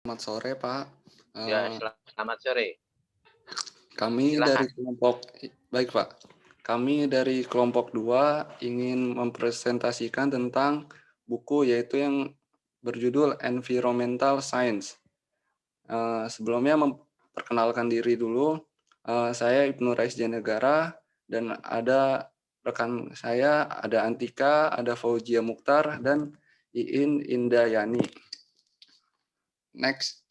Selamat sore, Pak. Ya, Eee, selamat sore. kami dari Silakan. baik, Pak. Kami dari kelompok 2 ingin mempresentasikan tentang buku, yaitu yang berjudul Environmental Science. Sebelumnya memperkenalkan diri dulu, saya Ibnu Rais Janegara dan ada rekan saya, ada Antika, ada Fauzia Mukhtar, dan Iin Indayani. Next.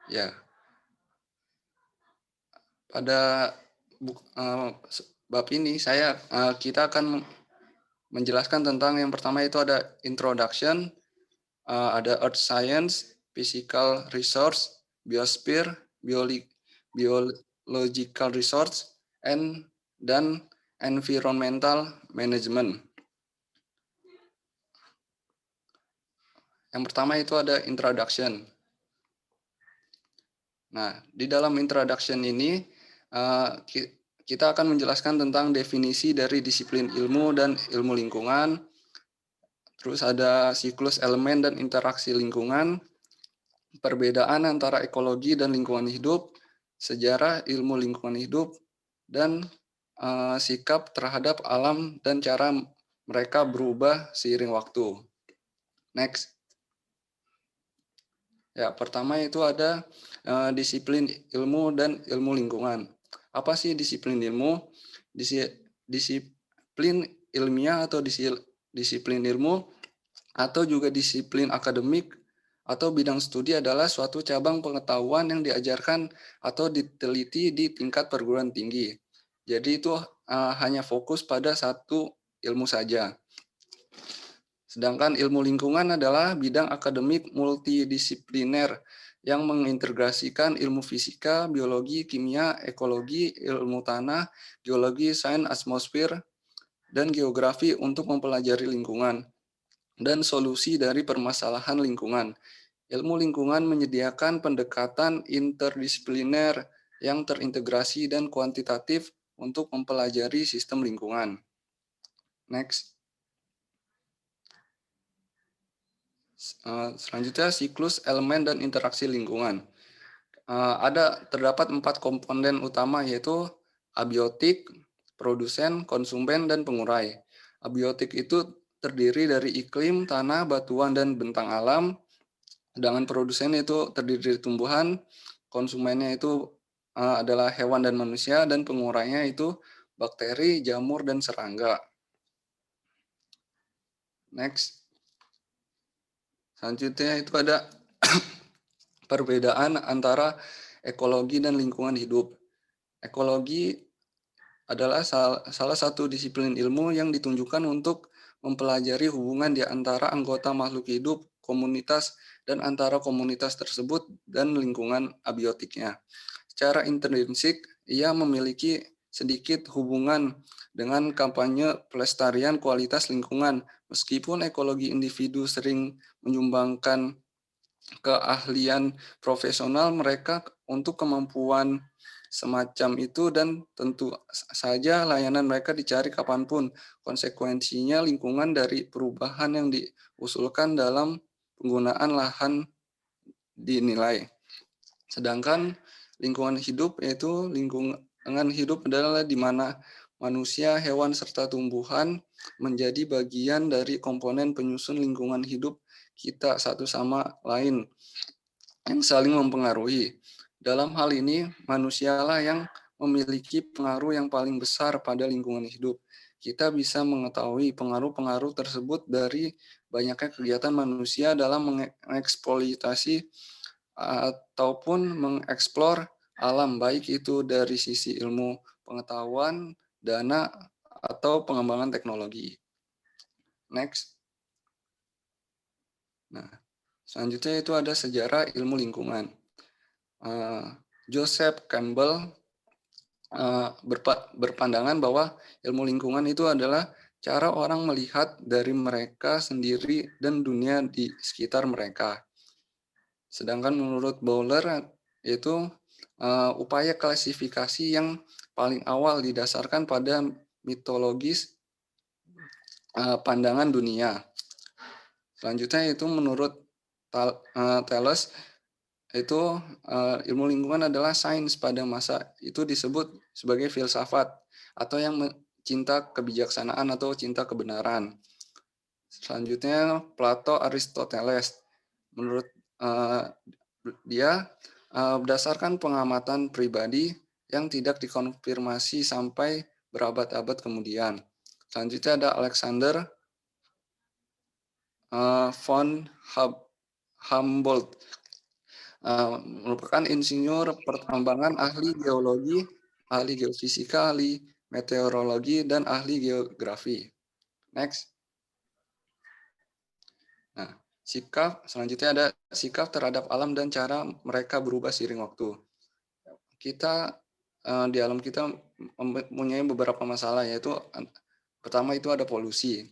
Ya. Pada bab ini kita akan menjelaskan tentang yang pertama itu ada introduction, ada earth science, physical resource, biosphere, biological resource, dan environmental management. Yang pertama itu ada introduction. Nah, di dalam introduction ini kita akan menjelaskan tentang definisi dari disiplin ilmu dan ilmu lingkungan. Terus ada siklus elemen dan interaksi lingkungan, perbedaan antara ekologi dan lingkungan hidup, sejarah ilmu lingkungan hidup, dan sikap terhadap alam dan cara mereka berubah seiring waktu. Next. Ya, pertama itu ada disiplin ilmu dan ilmu lingkungan. Apa sih disiplin ilmu? Disiplin ilmiah atau disiplin ilmu atau juga disiplin akademik atau bidang studi adalah suatu cabang pengetahuan yang diajarkan atau diteliti di tingkat perguruan tinggi. Jadi itu hanya fokus pada satu ilmu saja. Sedangkan ilmu lingkungan adalah bidang akademik multidisipliner yang mengintegrasikan ilmu fisika, biologi, kimia, ekologi, ilmu tanah, geologi, sains atmosfer, dan geografi untuk mempelajari lingkungan dan solusi dari permasalahan lingkungan. Ilmu lingkungan menyediakan pendekatan interdisipliner yang terintegrasi dan kuantitatif untuk mempelajari sistem lingkungan. Next. Selanjutnya siklus elemen dan interaksi lingkungan. Terdapat 4 komponen utama yaitu abiotik, produsen, konsumen, dan pengurai. Abiotik itu terdiri dari iklim, tanah, batuan, dan bentang alam. Sedangkan produsen itu terdiri dari tumbuhan, konsumennya itu adalah hewan dan manusia, dan pengurainya itu bakteri, jamur, dan serangga. Next. Selanjutnya itu ada perbedaan antara ekologi dan lingkungan hidup. Ekologi adalah salah satu disiplin ilmu yang ditunjukkan untuk mempelajari hubungan di antara anggota makhluk hidup, komunitas, dan antara komunitas tersebut dan lingkungan abiotiknya. Secara intrinsik, ia memiliki sedikit hubungan dengan kampanye pelestarian kualitas lingkungan, meskipun ekologi individu sering menyumbangkan keahlian profesional mereka untuk kemampuan semacam itu, dan tentu saja layanan mereka dicari kapanpun. Konsekuensinya lingkungan dari perubahan yang diusulkan dalam penggunaan lahan dinilai. Sedangkan lingkungan hidup yaitu lingkungan hidup adalah di mana manusia, hewan, serta tumbuhan menjadi bagian dari komponen penyusun lingkungan hidup kita satu sama lain yang saling mempengaruhi. Dalam hal ini, manusialah yang memiliki pengaruh yang paling besar pada lingkungan hidup. Kita bisa mengetahui pengaruh-pengaruh tersebut dari banyaknya kegiatan manusia dalam mengeksploitasi ataupun mengeksplor alam, baik itu dari sisi ilmu pengetahuan, dana, atau pengembangan teknologi. Next. Nah, selanjutnya itu ada sejarah ilmu lingkungan. Joseph Campbell berpandangan bahwa ilmu lingkungan itu adalah cara orang melihat dari mereka sendiri dan dunia di sekitar mereka. Sedangkan menurut Bowler itu upaya klasifikasi yang paling awal didasarkan pada mitologis pandangan dunia. Selanjutnya itu menurut Thales itu ilmu lingkungan adalah sains pada masa itu disebut sebagai filsafat atau yang cinta kebijaksanaan atau cinta kebenaran. Selanjutnya Plato Aristoteles. Menurut dia berdasarkan pengamatan pribadi yang tidak dikonfirmasi sampai berabad-abad kemudian. Selanjutnya ada Alexander von Humboldt, merupakan insinyur pertambangan, ahli geologi, ahli geofisika, ahli meteorologi, dan ahli geografi. Next. Nah, selanjutnya ada sikap terhadap alam dan cara mereka berubah seiring waktu. Kita di alam kita mempunyai beberapa masalah, yaitu pertama itu ada populasi.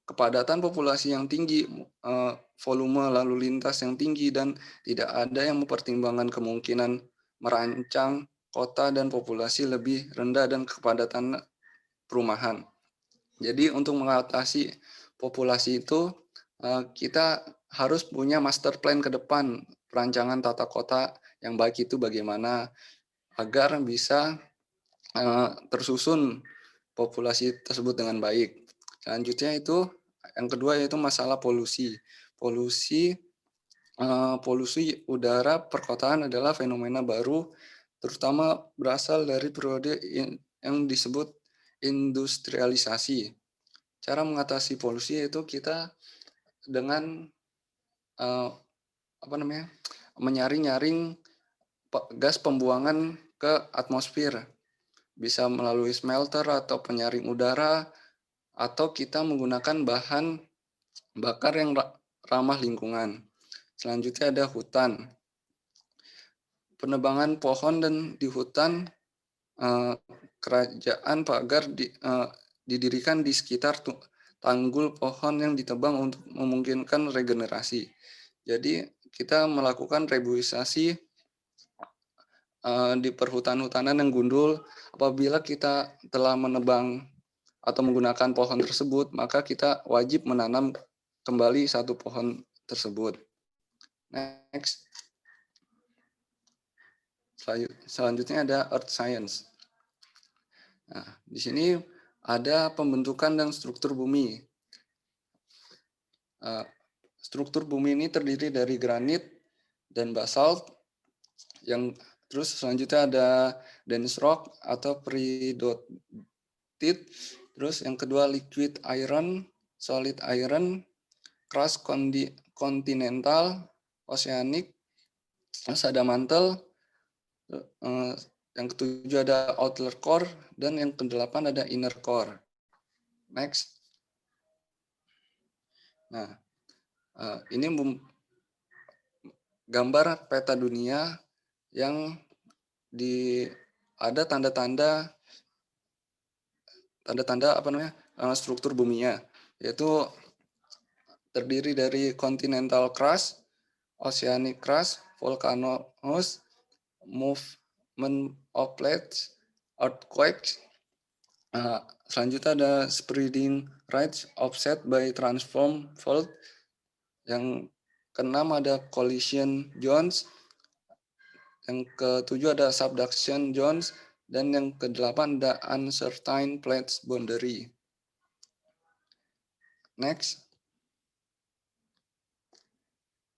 Kepadatan populasi yang tinggi, volume lalu lintas yang tinggi, dan tidak ada yang mempertimbangkan kemungkinan merancang kota dan populasi lebih rendah dan kepadatan perumahan. Jadi untuk mengatasi populasi itu, kita harus punya master plan ke depan, perancangan tata kota yang baik itu bagaimana agar bisa tersusun populasi tersebut dengan baik. Selanjutnya itu yang kedua yaitu masalah polusi. Polusi udara perkotaan adalah fenomena baru, terutama berasal dari periode yang disebut industrialisasi. Cara mengatasi polusi yaitu kita dengan menyaring gas pembuangan ke atmosfer, bisa melalui smelter atau penyaring udara, atau kita menggunakan bahan bakar yang ramah lingkungan. Selanjutnya ada hutan. Penebangan pohon dan di hutan, kerajaan pagar didirikan di sekitar tanggul pohon yang ditebang untuk memungkinkan regenerasi. Jadi kita melakukan reboisasi di perhutan-hutanan yang gundul. Apabila kita telah menebang atau menggunakan pohon tersebut, maka kita wajib menanam kembali satu pohon tersebut. Next. Selanjutnya ada Earth Science. Nah, di sini ada pembentukan dan struktur bumi. Struktur bumi ini terdiri dari granit dan basalt. Terus selanjutnya ada dense rock atau peridotit. Terus yang kedua liquid iron, solid iron, crust continental, oceanic, ada mantle. Yang ketujuh ada outer core, dan yang kedelapan ada inner core. Next. Nah, ini gambar peta dunia yang ada tanda-tanda struktur buminya, yaitu terdiri dari continental crust, oceanic crust, volcanoes, movement of plates, earthquakes. Selanjutnya ada spreading ridge offset by transform fault. Yang keenam ada collision zones. Yang ketujuh ada subduction zones. Dan yang kedelapan ada uncertain plates boundary. Next.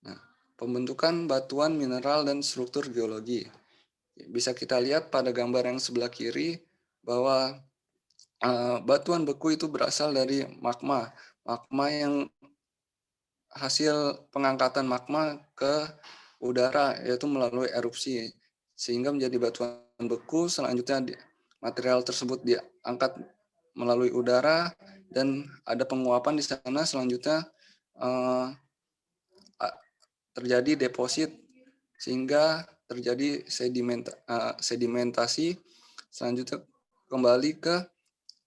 Nah, pembentukan batuan, mineral, dan struktur geologi. Bisa kita lihat pada gambar yang sebelah kiri bahwa batuan beku itu berasal dari magma. Magma yang hasil pengangkatan magma ke udara, yaitu melalui erupsi, sehingga menjadi batuan beku. Selanjutnya material tersebut diangkat melalui udara dan ada penguapan di sana. Selanjutnya terjadi deposit sehingga terjadi sedimentasi. Selanjutnya kembali ke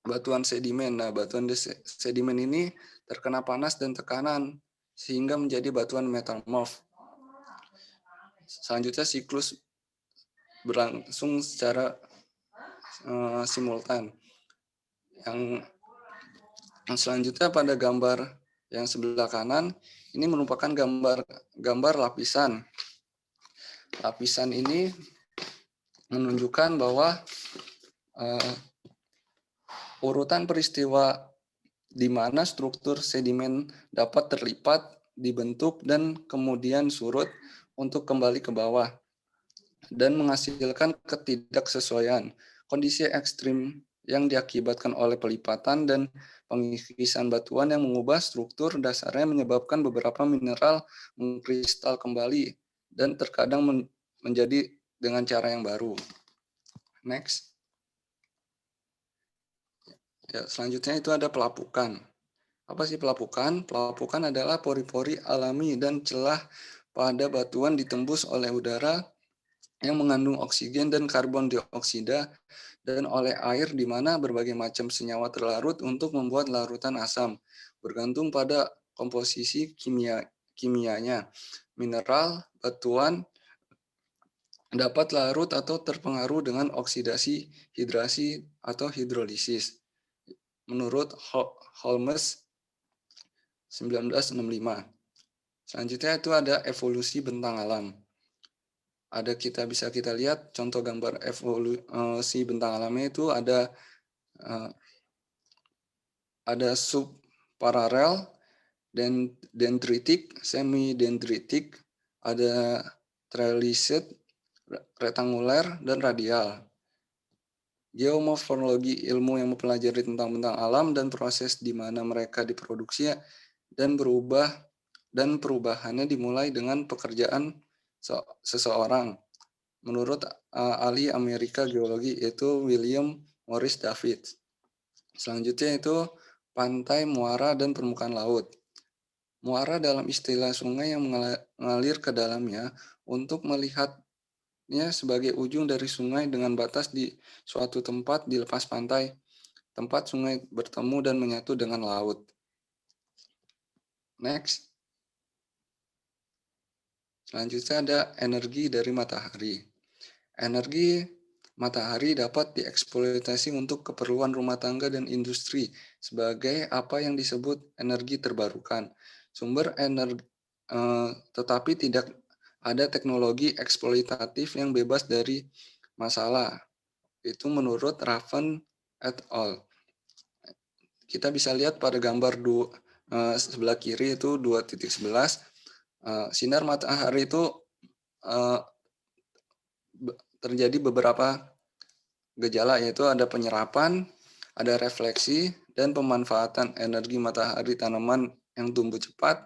batuan sedimen. Nah, batuan sedimen ini terkena panas dan tekanan sehingga menjadi batuan metamorf. Selanjutnya siklus berlangsung secara simultan. Yang selanjutnya pada gambar Yang sebelah kanan ini merupakan gambar lapisan. Lapisan ini menunjukkan bahwa urutan peristiwa di mana struktur sedimen dapat terlipat, dibentuk, dan kemudian surut untuk kembali ke bawah dan menghasilkan ketidaksesuaian. Kondisi ekstrim yang diakibatkan oleh pelipatan dan pengikisan batuan yang mengubah struktur dasarnya menyebabkan beberapa mineral mengkristal kembali dan terkadang menjadi dengan cara yang baru. Next. Ya, selanjutnya itu ada pelapukan. Apa sih pelapukan? Pelapukan adalah pori-pori alami dan celah pada batuan ditembus oleh udara yang mengandung oksigen dan karbon dioksida dan oleh air di mana berbagai macam senyawa terlarut untuk membuat larutan asam. Bergantung pada komposisi kimianya. Mineral, batuan dapat larut atau terpengaruh dengan oksidasi, hidrasi, atau hidrolisis. Menurut Holmes 1965. Selanjutnya itu ada evolusi bentang alam. Bisa kita lihat contoh gambar evolusi bentang alamnya itu ada subparalel, dendritik, semi-dendritik, ada trellised, rektanguler, dan radial. Geomorfologi ilmu yang mempelajari tentang bentang alam dan proses di mana mereka diproduksi dan perubahannya dimulai dengan pekerjaan seseorang. Menurut ahli Amerika geologi yaitu William Morris Davids. Selanjutnya itu pantai, muara, dan permukaan laut. Muara dalam istilah sungai yang mengalir ke dalamnya untuk melihatnya sebagai ujung dari sungai dengan batas di suatu tempat di lepas pantai, tempat sungai bertemu dan menyatu dengan laut. Next. Selanjutnya ada energi dari matahari. Energi matahari dapat dieksploitasi untuk keperluan rumah tangga dan industri sebagai apa yang disebut energi terbarukan. Tetapi tidak ada teknologi eksploitatif yang bebas dari masalah. Itu menurut Raven et al. Kita bisa lihat pada gambar sebelah kiri itu 2.11. Sinar matahari itu terjadi beberapa gejala, yaitu ada penyerapan, ada refleksi, dan pemanfaatan energi matahari tanaman yang tumbuh cepat,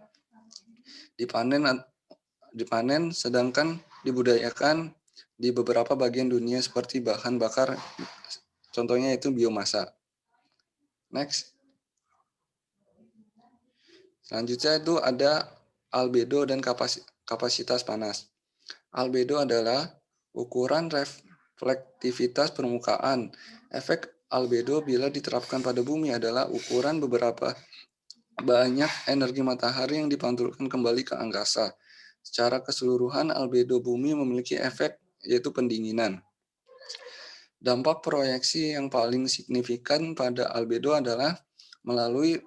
dipanen sedangkan dibudidayakan di beberapa bagian dunia seperti bahan bakar, contohnya itu biomasa. Next. Selanjutnya itu ada albedo dan kapasitas panas. Albedo adalah ukuran reflektivitas permukaan. Efek albedo bila diterapkan pada bumi adalah ukuran beberapa banyak energi matahari yang dipantulkan kembali ke angkasa. Secara keseluruhan, albedo bumi memiliki efek yaitu pendinginan. Dampak proyeksi yang paling signifikan pada albedo adalah melalui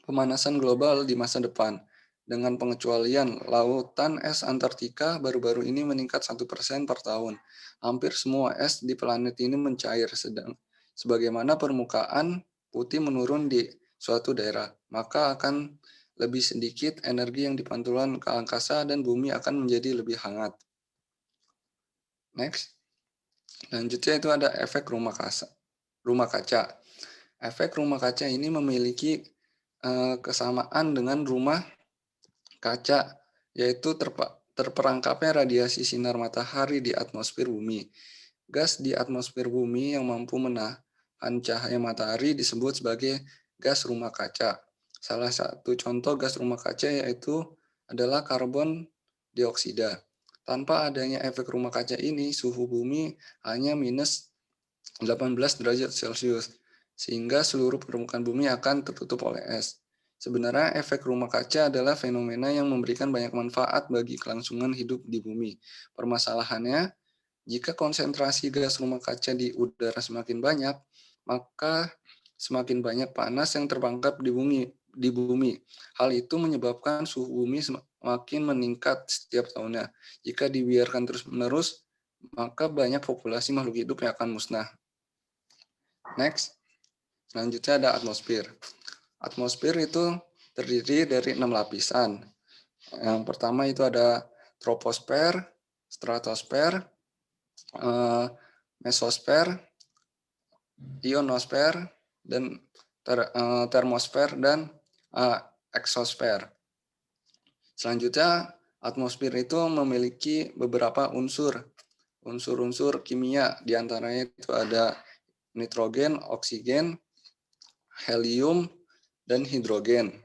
pemanasan global di masa depan. Dengan pengecualian, lautan es Antartika baru-baru ini meningkat 1% per tahun. Hampir semua es di planet ini mencair, sebagaimana permukaan putih menurun di suatu daerah, maka akan lebih sedikit energi yang dipantulkan ke angkasa dan bumi akan menjadi lebih hangat. Next. Selanjutnya itu ada efek rumah kaca. Efek rumah kaca ini memiliki kesamaan dengan rumah kaca, yaitu terperangkapnya radiasi sinar matahari di atmosfer bumi. Gas di atmosfer bumi yang mampu menahan cahaya matahari disebut sebagai gas rumah kaca. Salah satu contoh gas rumah kaca yaitu adalah karbon dioksida. Tanpa adanya efek rumah kaca ini, suhu bumi hanya minus 18 derajat Celcius, sehingga seluruh permukaan bumi akan tertutup oleh es. Sebenarnya efek rumah kaca adalah fenomena yang memberikan banyak manfaat bagi kelangsungan hidup di bumi. Permasalahannya, jika konsentrasi gas rumah kaca di udara semakin banyak, maka semakin banyak panas yang terperangkap di bumi. di bumi. Hal itu menyebabkan suhu bumi semakin meningkat setiap tahunnya. Jika dibiarkan terus-menerus, maka banyak populasi makhluk hidup yang akan musnah. Next, selanjutnya ada atmosfer. Atmosfer itu terdiri dari 6 lapisan. Yang pertama itu ada troposfer, stratosfer, mesosfer, ionosfer, dan termosfer, dan eksosfer. Selanjutnya, atmosfer itu memiliki beberapa unsur kimia. Di antaranya itu ada nitrogen, oksigen, helium, dan hidrogen.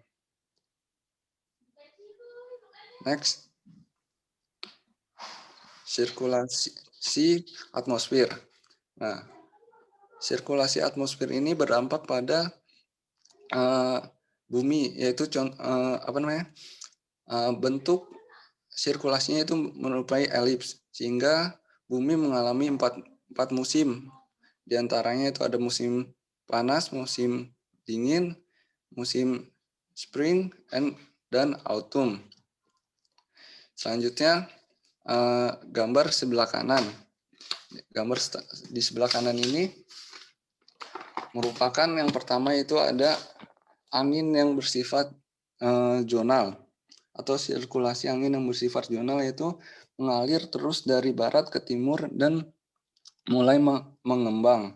Next, sirkulasi atmosfer. Nah, sirkulasi atmosfer ini berdampak pada bumi, yaitu bentuk sirkulasinya itu menyerupai elips, sehingga bumi mengalami empat musim. Di antaranya itu ada musim panas, musim dingin, musim spring, dan autumn. Selanjutnya, gambar sebelah kanan. Gambar di sebelah kanan ini merupakan yang pertama itu ada angin yang bersifat zonal atau sirkulasi angin yang bersifat zonal, yaitu mengalir terus dari barat ke timur dan mulai mengembang.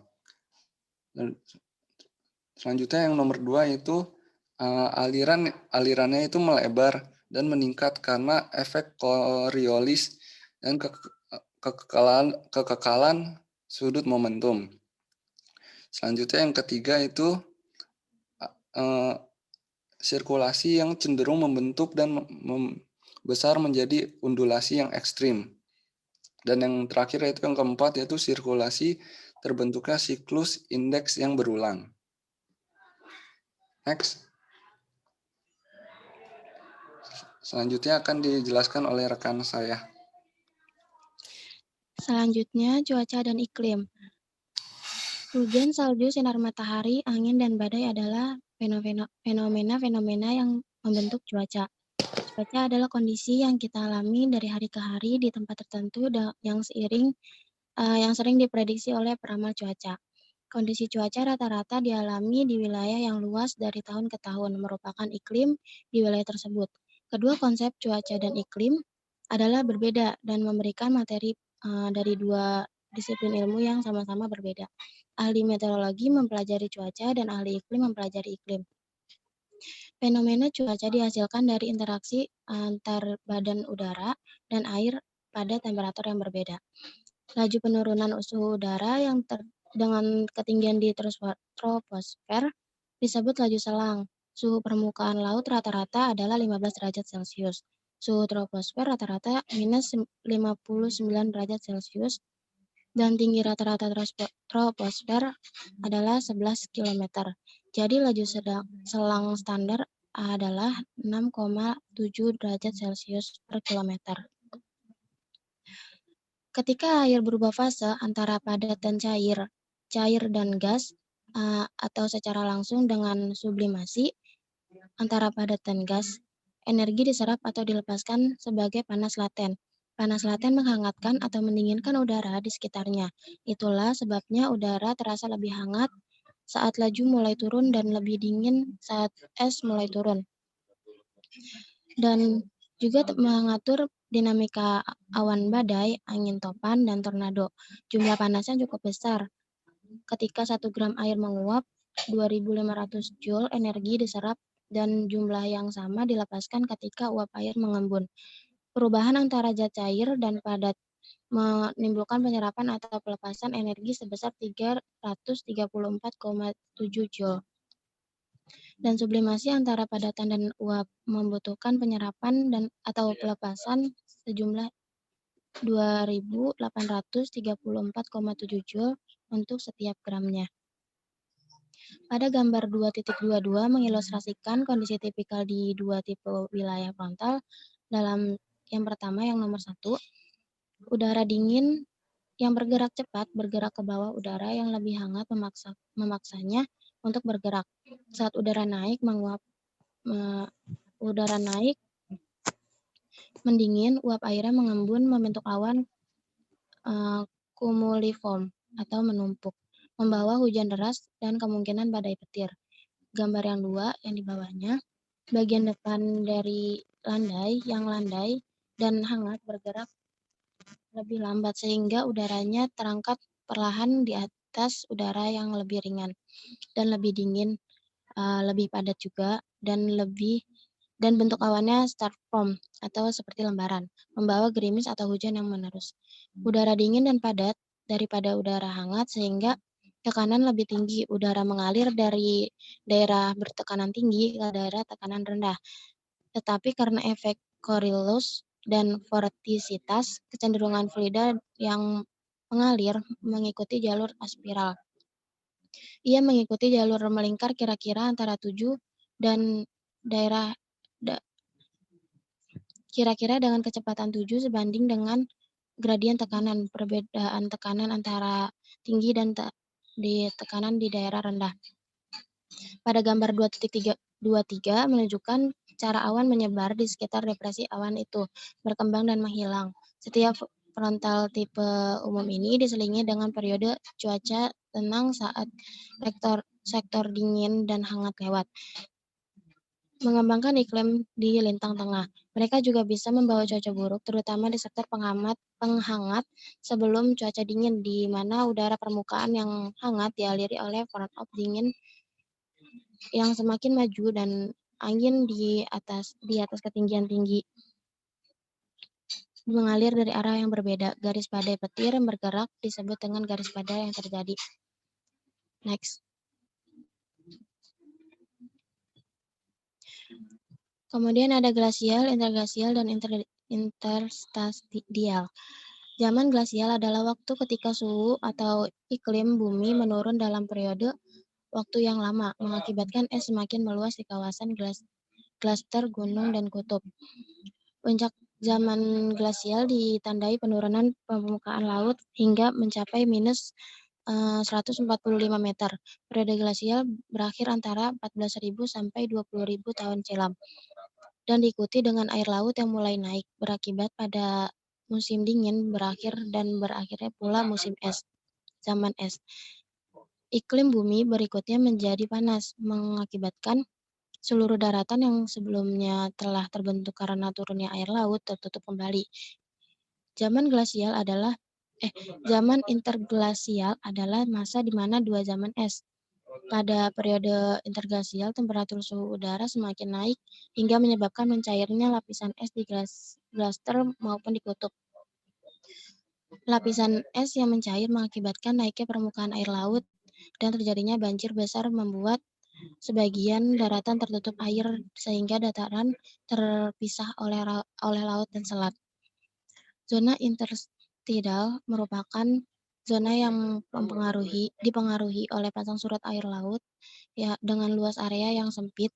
Dan selanjutnya yang nomor 2 itu alirannya itu melebar dan meningkat karena efek Coriolis dan kekekalan sudut momentum. Selanjutnya yang ketiga itu sirkulasi yang cenderung membentuk dan membesar menjadi undulasi yang ekstrim. Dan yang terakhir yaitu yang keempat, yaitu sirkulasi terbentuknya siklus indeks yang berulang. Next. Selanjutnya akan dijelaskan oleh rekan saya. Selanjutnya, cuaca dan iklim. Hujan, salju, sinar matahari, angin, dan badai adalah fenomena-fenomena yang membentuk cuaca. Cuaca adalah kondisi yang kita alami dari hari ke hari di tempat tertentu yang sering diprediksi oleh peramal cuaca. Kondisi cuaca rata-rata dialami di wilayah yang luas dari tahun ke tahun, merupakan iklim di wilayah tersebut. Kedua konsep cuaca dan iklim adalah berbeda dan memberikan materi dari dua disiplin ilmu yang sama-sama berbeda. Ahli meteorologi mempelajari cuaca dan ahli iklim mempelajari iklim. Fenomena cuaca dihasilkan dari interaksi antar badan udara dan air pada temperatur yang berbeda. Laju penurunan suhu udara dengan ketinggian di troposfer disebut laju selang. Suhu permukaan laut rata-rata adalah 15 derajat Celcius. Suhu troposfer rata-rata minus 59 derajat Celcius dan tinggi rata-rata troposfer adalah 11 km. Jadi laju selang standar adalah 6,7 derajat Celcius per kilometer. Ketika air berubah fase antara padat dan cair dan gas, atau secara langsung dengan sublimasi antara padat dan gas, energi diserap atau dilepaskan sebagai panas laten. Panas laten menghangatkan atau mendinginkan udara di sekitarnya. Itulah sebabnya udara terasa lebih hangat saat laju mulai turun dan lebih dingin saat es mulai turun. Dan juga mengatur dinamika awan badai, angin topan, dan tornado. Jumlah panasnya cukup besar. Ketika 1 gram air menguap, 2.500 Joule energi diserap dan jumlah yang sama dilepaskan ketika uap air mengembun. Perubahan antara zat cair dan padat menimbulkan penyerapan atau pelepasan energi sebesar 334,7 Joule. Dan sublimasi antara padatan dan uap membutuhkan penyerapan atau pelepasan sejumlah 2.834,7 Joule untuk setiap gramnya. Pada gambar 2.22 mengilustrasikan kondisi tipikal di dua tipe wilayah frontal. Dalam yang pertama, yang nomor 1, udara dingin yang bergerak cepat bergerak ke bawah udara yang lebih hangat memaksanya untuk bergerak. Saat udara naik menguap udara naik, mendingin, uap airnya mengembun membentuk awan kumuliform atau menumpuk, membawa hujan deras dan kemungkinan badai petir. Gambar yang 2 yang di bawahnya, bagian depan dari landai dan hangat bergerak lebih lambat sehingga udaranya terangkat perlahan di atas udara yang lebih ringan dan lebih dingin, lebih padat juga dan bentuk awannya storm atau seperti lembaran, membawa gerimis atau hujan yang menerus. Udara dingin dan padat daripada udara hangat sehingga tekanan lebih tinggi. Udara mengalir dari daerah bertekanan tinggi ke daerah tekanan rendah. Tetapi karena efek Coriolis dan vortisitas, kecenderungan fluida yang mengalir mengikuti jalur aspiral. Ia mengikuti jalur melingkar kira-kira antara 7 dan daerah kira-kira dengan kecepatan 7 sebanding dengan gradien tekanan, perbedaan tekanan antara tinggi dan tekanan di daerah rendah. Pada gambar 2.23 menunjukkan cara awan menyebar di sekitar depresi awan itu, berkembang dan menghilang. Setiap frontal tipe umum ini diselingi dengan periode cuaca tenang saat sektor dingin dan hangat lewat. Mengembangkan iklim di lintang tengah. Mereka juga bisa membawa cuaca buruk, terutama di sektor penghangat sebelum cuaca dingin, di mana udara permukaan yang hangat dialiri oleh front of dingin yang semakin maju dan angin di atas ketinggian tinggi mengalir dari arah yang berbeda. Garis badai petir yang bergerak disebut dengan garis badai yang terjadi. Next. Kemudian ada glasial, interglasial, dan interstadial. Zaman glasial adalah waktu ketika suhu atau iklim bumi menurun dalam periode waktu yang lama, mengakibatkan es semakin meluas di kawasan klaster gunung dan kutub. Puncak zaman glasial ditandai penurunan permukaan laut hingga mencapai minus 145 meter. Periode glasial berakhir antara 14.000 sampai 20.000 tahun silam dan diikuti dengan air laut yang mulai naik berakibat pada musim dingin berakhir dan berakhirnya pula musim es, zaman es. Iklim bumi berikutnya menjadi panas, mengakibatkan seluruh daratan yang sebelumnya telah terbentuk karena turunnya air laut tertutup kembali. Zaman interglasial adalah masa di mana dua zaman es. Pada periode interglasial, temperatur suhu udara semakin naik hingga menyebabkan mencairnya lapisan es di glaster maupun di kutub. Lapisan es yang mencair mengakibatkan naiknya permukaan air laut dan terjadinya banjir besar membuat sebagian daratan tertutup air sehingga dataran terpisah oleh laut dan selat. Zona interstidal merupakan zona yang dipengaruhi oleh pasang surut air laut ya dengan luas area yang sempit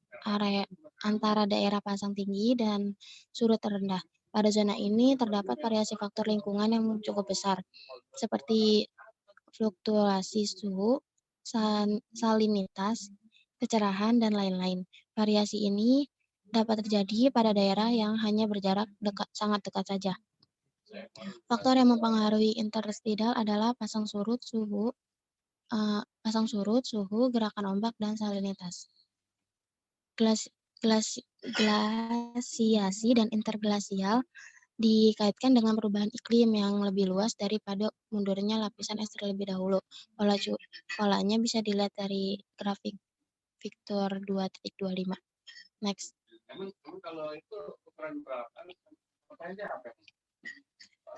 antara daerah pasang tinggi dan surut terendah. Pada zona ini terdapat variasi faktor lingkungan yang cukup besar, seperti fluktuasi suhu, salinitas, kecerahan, dan lain-lain. Variasi ini dapat terjadi pada daerah yang hanya berjarak sangat dekat saja. Faktor yang mempengaruhi interstidal adalah pasang surut, suhu, gerakan ombak, dan salinitas. Glasiasi dan interglasial dikaitkan dengan perubahan iklim yang lebih luas daripada mundurnya lapisan es terlebih dahulu. Polanya bisa dilihat dari grafik Victor 2.25. Next. Kalau itu ukuran berapa?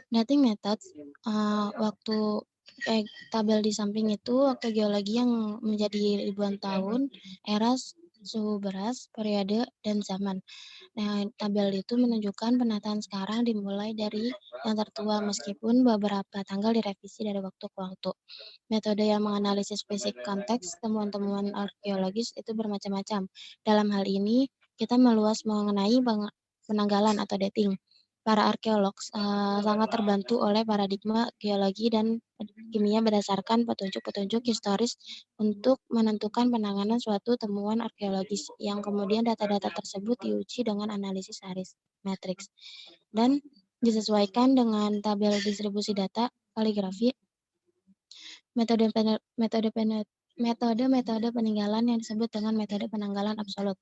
Dating method, tabel di samping itu waktu geologi yang menjadi ribuan tahun, era, suhu beras, periode, dan zaman. Nah, tabel itu menunjukkan penataan sekarang dimulai dari yang tertua meskipun beberapa tanggal direvisi dari waktu ke waktu. Metode yang menganalisis fisik konteks temuan-temuan arkeologis itu bermacam-macam. Dalam hal ini, kita meluas mengenai penanggalan atau dating. para arkeolog sangat terbantu oleh paradigma geologi dan kimia berdasarkan petunjuk-petunjuk historis untuk menentukan penanganan suatu temuan arkeologis, yang kemudian data-data tersebut diuji dengan analisis matriks dan disesuaikan dengan tabel distribusi data kaligrafi. Metode peninggalan yang disebut dengan metode penanggalan absolut.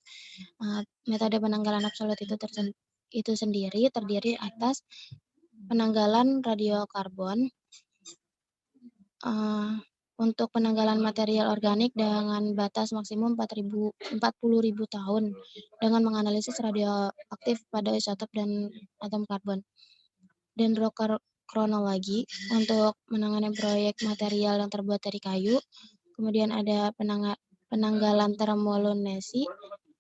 Metode penanggalan absolut itu sendiri terdiri atas penanggalan radiokarbon untuk penanggalan material organik dengan batas maksimum 40.000 tahun dengan menganalisis radioaktif pada isotop dan atom karbon. Dendrokronologi untuk menangani proyek material yang terbuat dari kayu. Kemudian ada penanggalan termolunesi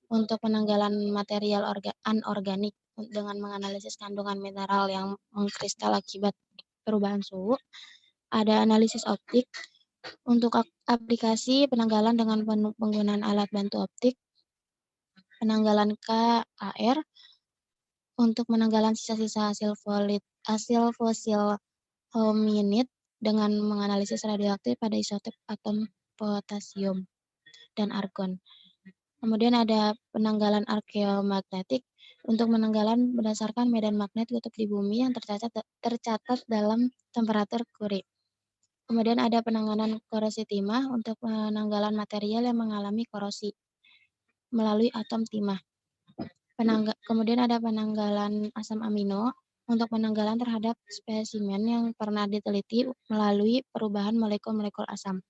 untuk penanggalan material anorganik dengan menganalisis kandungan mineral yang mengkristal akibat perubahan suhu. Ada analisis optik untuk aplikasi penanggalan dengan penggunaan alat bantu optik. Penanggalan KAR untuk penanggalan sisa-sisa hasil fosil hominid dengan menganalisis radioaktif pada isotop atom potasium dan argon. Kemudian ada penanggalan arkeomagnetik untuk penanggalan berdasarkan medan magnet kutub di bumi yang tercatat dalam temperatur Curie. Kemudian ada penanganan korosi timah untuk penanggalan material yang mengalami korosi melalui atom timah. Kemudian ada penanggalan asam amino untuk penanggalan terhadap spesimen yang pernah diteliti melalui perubahan molekul-molekul asam.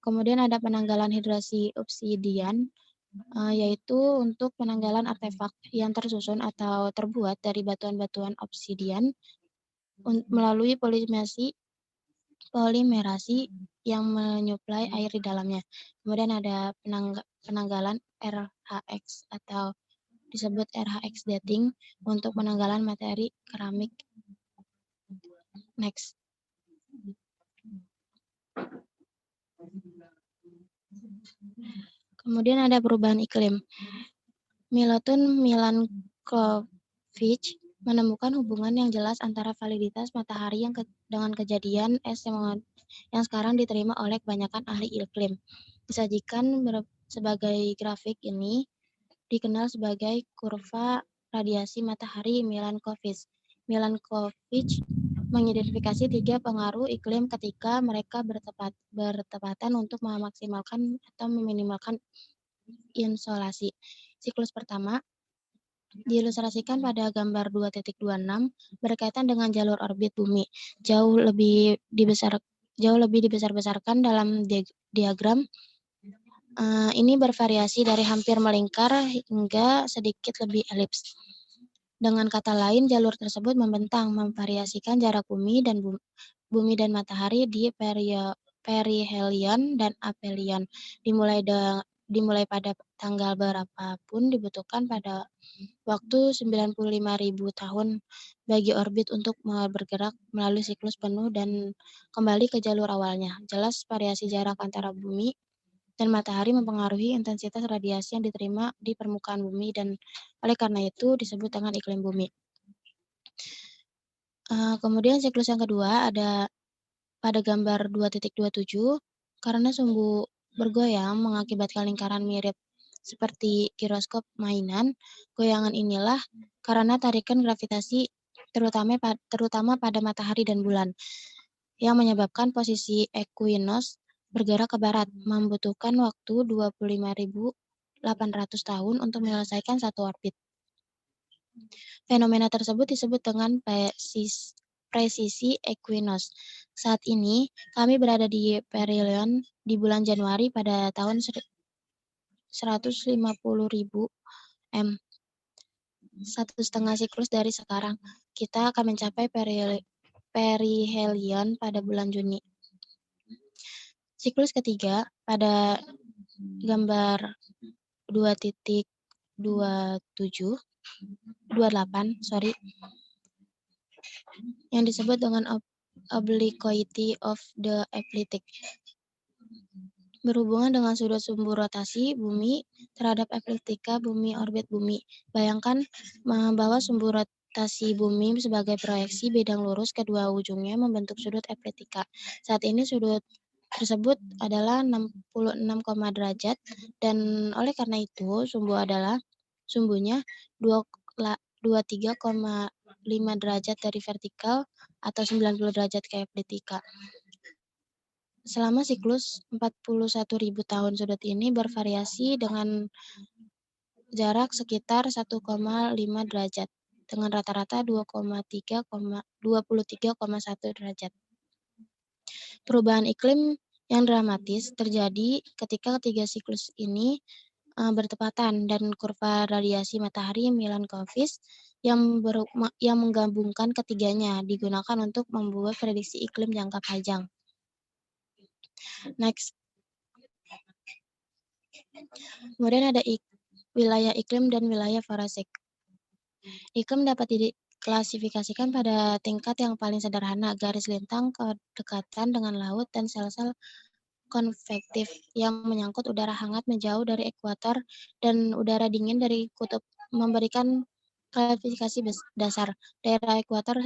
Kemudian ada penanggalan hidrasi obsidian, yaitu untuk penanggalan artefak yang tersusun atau terbuat dari batuan-batuan obsidian melalui polimerasi yang menyuplai air di dalamnya. Kemudian ada penanggalan RHX atau disebut RHX dating untuk penanggalan materi keramik. Next. Kemudian ada perubahan iklim. Milutin Milankovic menemukan hubungan yang jelas antara validitas matahari dengan kejadian es yang sekarang diterima oleh kebanyakan ahli iklim. Disajikan sebagai grafik ini dikenal sebagai kurva radiasi matahari Milankovic. Milankovic mengidentifikasi 3 pengaruh iklim ketika mereka bertepatan untuk memaksimalkan atau meminimalkan insolasi. Siklus pertama diilustrasikan pada gambar 2.26 berkaitan dengan jalur orbit bumi. Jauh lebih dibesar-besarkan dalam diagram. Ini bervariasi dari hampir melingkar hingga sedikit lebih elips. Dengan kata lain, jalur tersebut membentang, memvariasikan jarak bumi dan matahari di perihelion dan aphelion. Dimulai pada tanggal berapapun dibutuhkan pada waktu 95.000 tahun bagi orbit untuk bergerak melalui siklus penuh dan kembali ke jalur awalnya. Jelas variasi jarak antara bumi dan matahari mempengaruhi intensitas radiasi yang diterima di permukaan bumi dan oleh karena itu disebut dengan iklim bumi. Kemudian siklus yang kedua ada pada gambar 2.27 karena sumbu bergoyang mengakibatkan lingkaran mirip seperti giroskop mainan. Goyangan inilah karena tarikan gravitasi terutama pada matahari dan bulan yang menyebabkan posisi ekuinus bergerak ke barat, membutuhkan waktu 25.800 tahun untuk menyelesaikan satu orbit. Fenomena tersebut disebut dengan presisi ekuinus. Saat ini, kami berada di perihelion di bulan Januari pada tahun 150.000 M. 1,5 siklus dari sekarang, kita akan mencapai perihelion pada bulan Juni. Siklus ketiga pada gambar 2.28 yang disebut dengan obliquity of the ecliptic. berhubungan dengan sudut sumbu rotasi bumi terhadap ekliptika bumi orbit bumi. Bayangkan bahwa sumbu rotasi bumi sebagai proyeksi bidang lurus kedua ujungnya membentuk sudut ekliptika. Saat ini sudut tersebut adalah 66, derajat dan oleh karena itu sumbunya 23,5 derajat dari vertikal atau 90 derajat ke ekliptika. Selama siklus 41.000 tahun sudut ini bervariasi dengan jarak sekitar 1,5 derajat dengan rata-rata 23,1 derajat. Perubahan iklim yang dramatis terjadi ketika ketiga siklus ini bertepatan dan kurva radiasi matahari Milankovitch yang menggabungkan ketiganya digunakan untuk membuat prediksi iklim jangka panjang. Next. Kemudian ada wilayah iklim dan wilayah forasik. Iklim dapat diklasifikasikan pada tingkat yang paling sederhana, garis lintang kedekatan dengan laut dan sel-sel konvektif yang menyangkut udara hangat menjauh dari ekuator dan udara dingin dari kutub, memberikan klasifikasi dasar. Daerah ekuator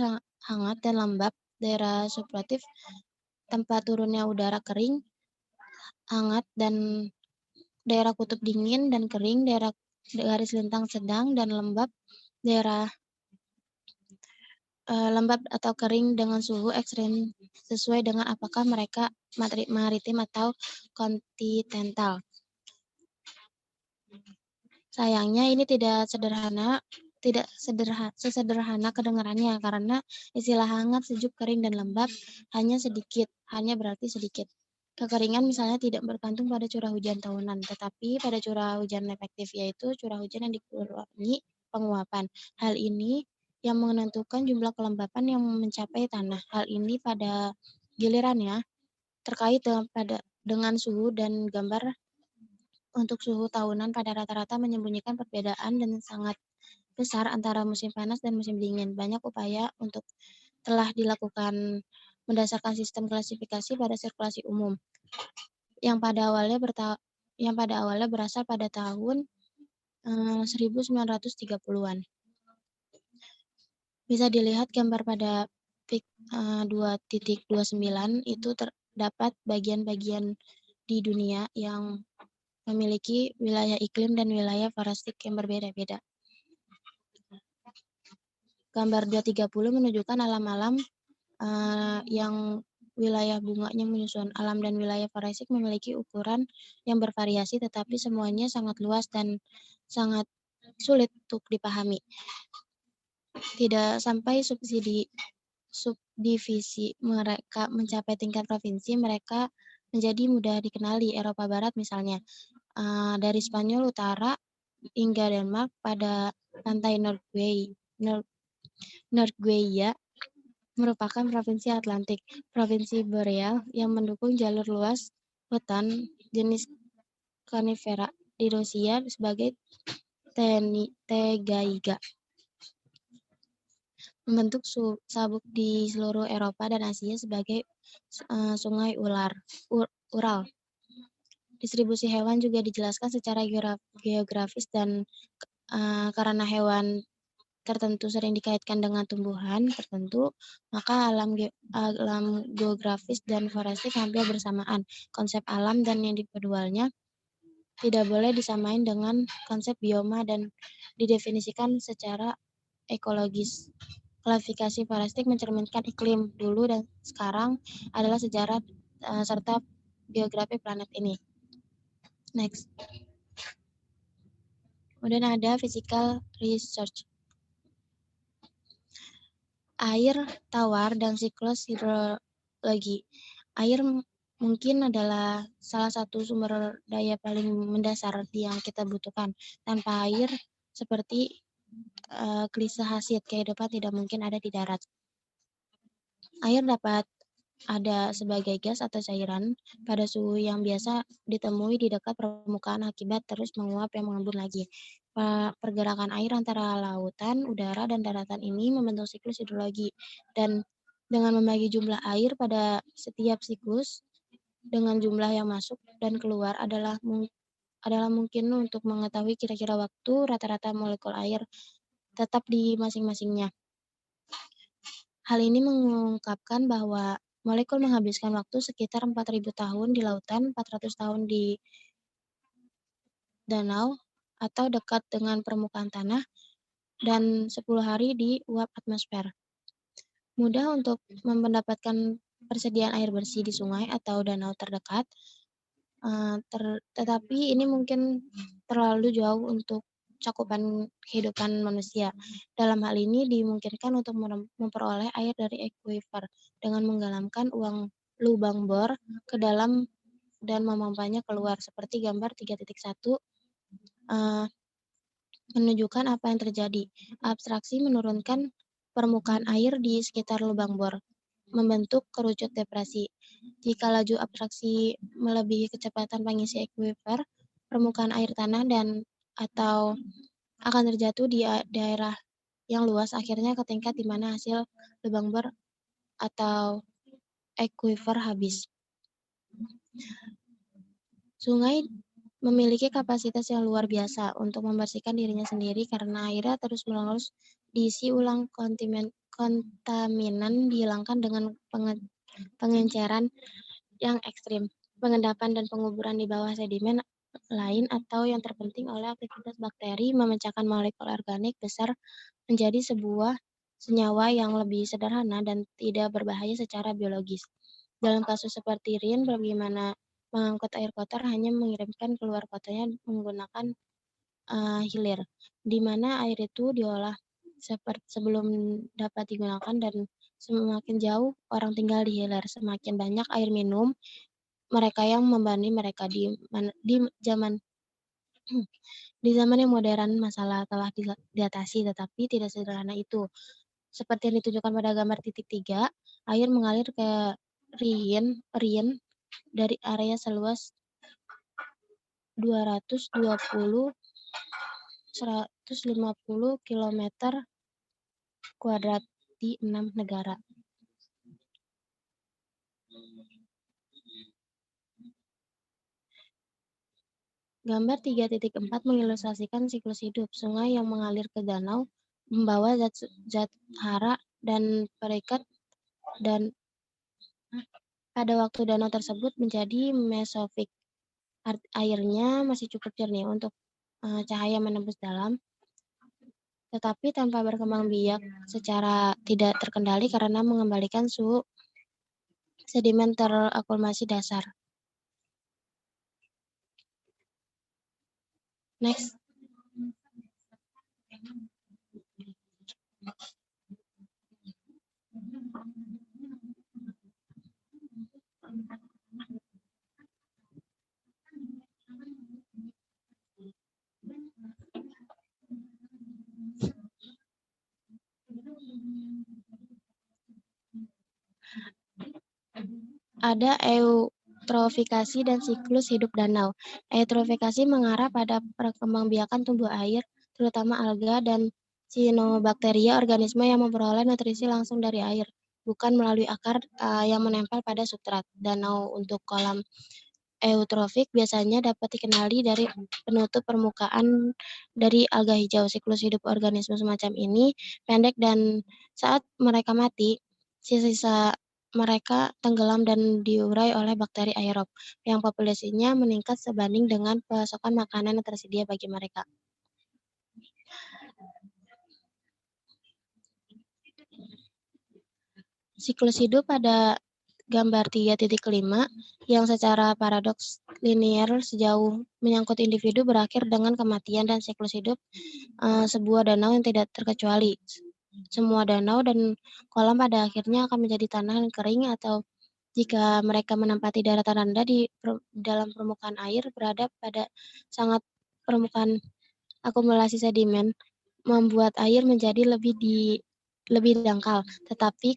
hangat dan lembab, daerah subtropik tempat turunnya udara kering, hangat dan daerah kutub dingin dan kering, daerah garis lintang sedang dan lembab, daerah lembab atau kering dengan suhu ekstrim sesuai dengan apakah mereka maritim atau kontinental. Sayangnya ini tidak sesederhana kedengarannya karena istilah hangat, sejuk, kering, dan lembab hanya berarti sedikit. Kekeringan misalnya tidak bergantung pada curah hujan tahunan, tetapi pada curah hujan efektif, yaitu curah hujan yang dikurangi penguapan. Hal ini yang menentukan jumlah kelembapan yang mencapai tanah. Hal ini pada gilirannya terkait dengan suhu dan gambar untuk suhu tahunan pada rata-rata menyembunyikan perbedaan dan sangat besar antara musim panas dan musim dingin. Banyak upaya telah dilakukan berdasarkan sistem klasifikasi pada sirkulasi umum yang pada awalnya berasal pada tahun 1930-an. Bisa dilihat gambar pada pik 2.29 itu terdapat bagian-bagian di dunia yang memiliki wilayah iklim dan wilayah forastik yang berbeda-beda. Gambar 230 menunjukkan alam-alam yang wilayah bunganya menyusun. Alam dan wilayah forastik memiliki ukuran yang bervariasi, tetapi semuanya sangat luas dan sangat sulit untuk dipahami. Tidak sampai subdivisi mereka mencapai tingkat provinsi, mereka menjadi mudah dikenali. Eropa Barat misalnya, dari Spanyol Utara hingga Denmark pada pantai Norwegia merupakan provinsi Atlantik. Provinsi Boreal yang mendukung jalur luas hutan jenis konifera di Rusia sebagai Tegaiga. Membentuk sabuk di seluruh Eropa dan Asia sebagai sungai Ural. Distribusi hewan juga dijelaskan secara geografis dan karena hewan tertentu sering dikaitkan dengan tumbuhan tertentu, maka alam geografis dan forastik hampir bersamaan. Konsep alam dan yang diperdualnya tidak boleh disamain dengan konsep bioma dan didefinisikan secara ekologis. Klasifikasi forastik mencerminkan iklim dulu dan sekarang adalah sejarah serta geografi planet ini. Next. Kemudian ada physical research. Air tawar dan siklus hidrologi. Air mungkin adalah salah satu sumber daya paling mendasar yang kita butuhkan. Tanpa air, seperti klise Hasiod, kehidupan tidak mungkin ada di darat. Air dapat ada sebagai gas atau cairan pada suhu yang biasa ditemui di dekat permukaan akibat terus menguap yang mengembun lagi. Pergerakan air antara lautan, udara, dan daratan ini membentuk siklus hidrologi. Dan dengan membagi jumlah air pada setiap siklus, dengan jumlah yang masuk dan keluar adalah mungkin untuk mengetahui kira-kira waktu rata-rata molekul air tetap di masing-masingnya. Hal ini mengungkapkan bahwa molekul menghabiskan waktu sekitar 4.000 tahun di lautan, 400 tahun di danau atau dekat dengan permukaan tanah, dan 10 hari di uap atmosfer. Mudah untuk mendapatkan persediaan air bersih di sungai atau danau terdekat, tetapi ini mungkin terlalu jauh untuk cakupan kehidupan manusia. Dalam hal ini dimungkinkan untuk memperoleh air dari aquifer dengan menggalamkan lubang bor ke dalam dan memompanya keluar, seperti gambar 3.1 menunjukkan apa yang terjadi. Abstraksi menurunkan permukaan air di sekitar lubang bor, membentuk kerucut depresi. Jika laju abstraksi melebihi kecepatan pengisi aquifer, permukaan air tanah atau akan terjatuh di daerah yang luas, akhirnya ke tingkat di mana hasil lubang bor atau aquifer habis. Sungai memiliki kapasitas yang luar biasa untuk membersihkan dirinya sendiri karena airnya terus-menerus diisi ulang, kontaminan dihilangkan dengan pengenceran yang ekstrim, pengendapan dan penguburan di bawah sedimen lain, atau yang terpenting oleh aktivitas bakteri memecahkan molekul organik besar menjadi sebuah senyawa yang lebih sederhana dan tidak berbahaya secara biologis. Dalam kasus seperti Rin, bagaimana mengangkut air kotor hanya mengirimkan keluar kotornya menggunakan hilir, di mana air itu diolah sebelum dapat digunakan, dan semakin jauh orang tinggal di hilir, semakin banyak air minum mereka yang membanding mereka di zaman di zaman yang modern. Masalah telah diatasi, tetapi tidak sederhana itu. Seperti yang ditunjukkan pada gambar titik 3, air mengalir ke Rien dari area seluas 220 150 km kuadrat di 6 negara. Gambar 3.4 mengilustrasikan siklus hidup. Sungai yang mengalir ke danau membawa zat hara dan perikat, dan pada waktu danau tersebut menjadi mesofik. Airnya masih cukup jernih untuk cahaya menembus dalam, tetapi tanpa berkembang biak secara tidak terkendali karena mengembalikan suhu sedimen terakumulasi dasar. Next. Ada eutrofikasi dan siklus hidup danau. Eutrofikasi mengarah pada perkembangbiakan tumbuh air, terutama alga dan cyanobacteria, organisme yang memperoleh nutrisi langsung dari air, bukan melalui akar yang menempel pada substrat. Danau untuk kolam eutrofik biasanya dapat dikenali dari penutup permukaan dari alga hijau. Siklus hidup organisme semacam ini pendek, dan saat mereka mati, sisa mereka tenggelam dan diurai oleh bakteri aerob yang populasinya meningkat sebanding dengan pasokan makanan yang tersedia bagi mereka. Siklus hidup pada gambar 3.5 yang secara paradoks linear sejauh menyangkut individu berakhir dengan kematian dan siklus hidup sebuah danau yang tidak terkecuali. Semua danau dan kolam pada akhirnya akan menjadi tanah yang kering, atau jika mereka menempati daratan rendah di dalam permukaan air, berada pada sangat permukaan akumulasi sedimen, membuat air menjadi lebih dangkal, tetapi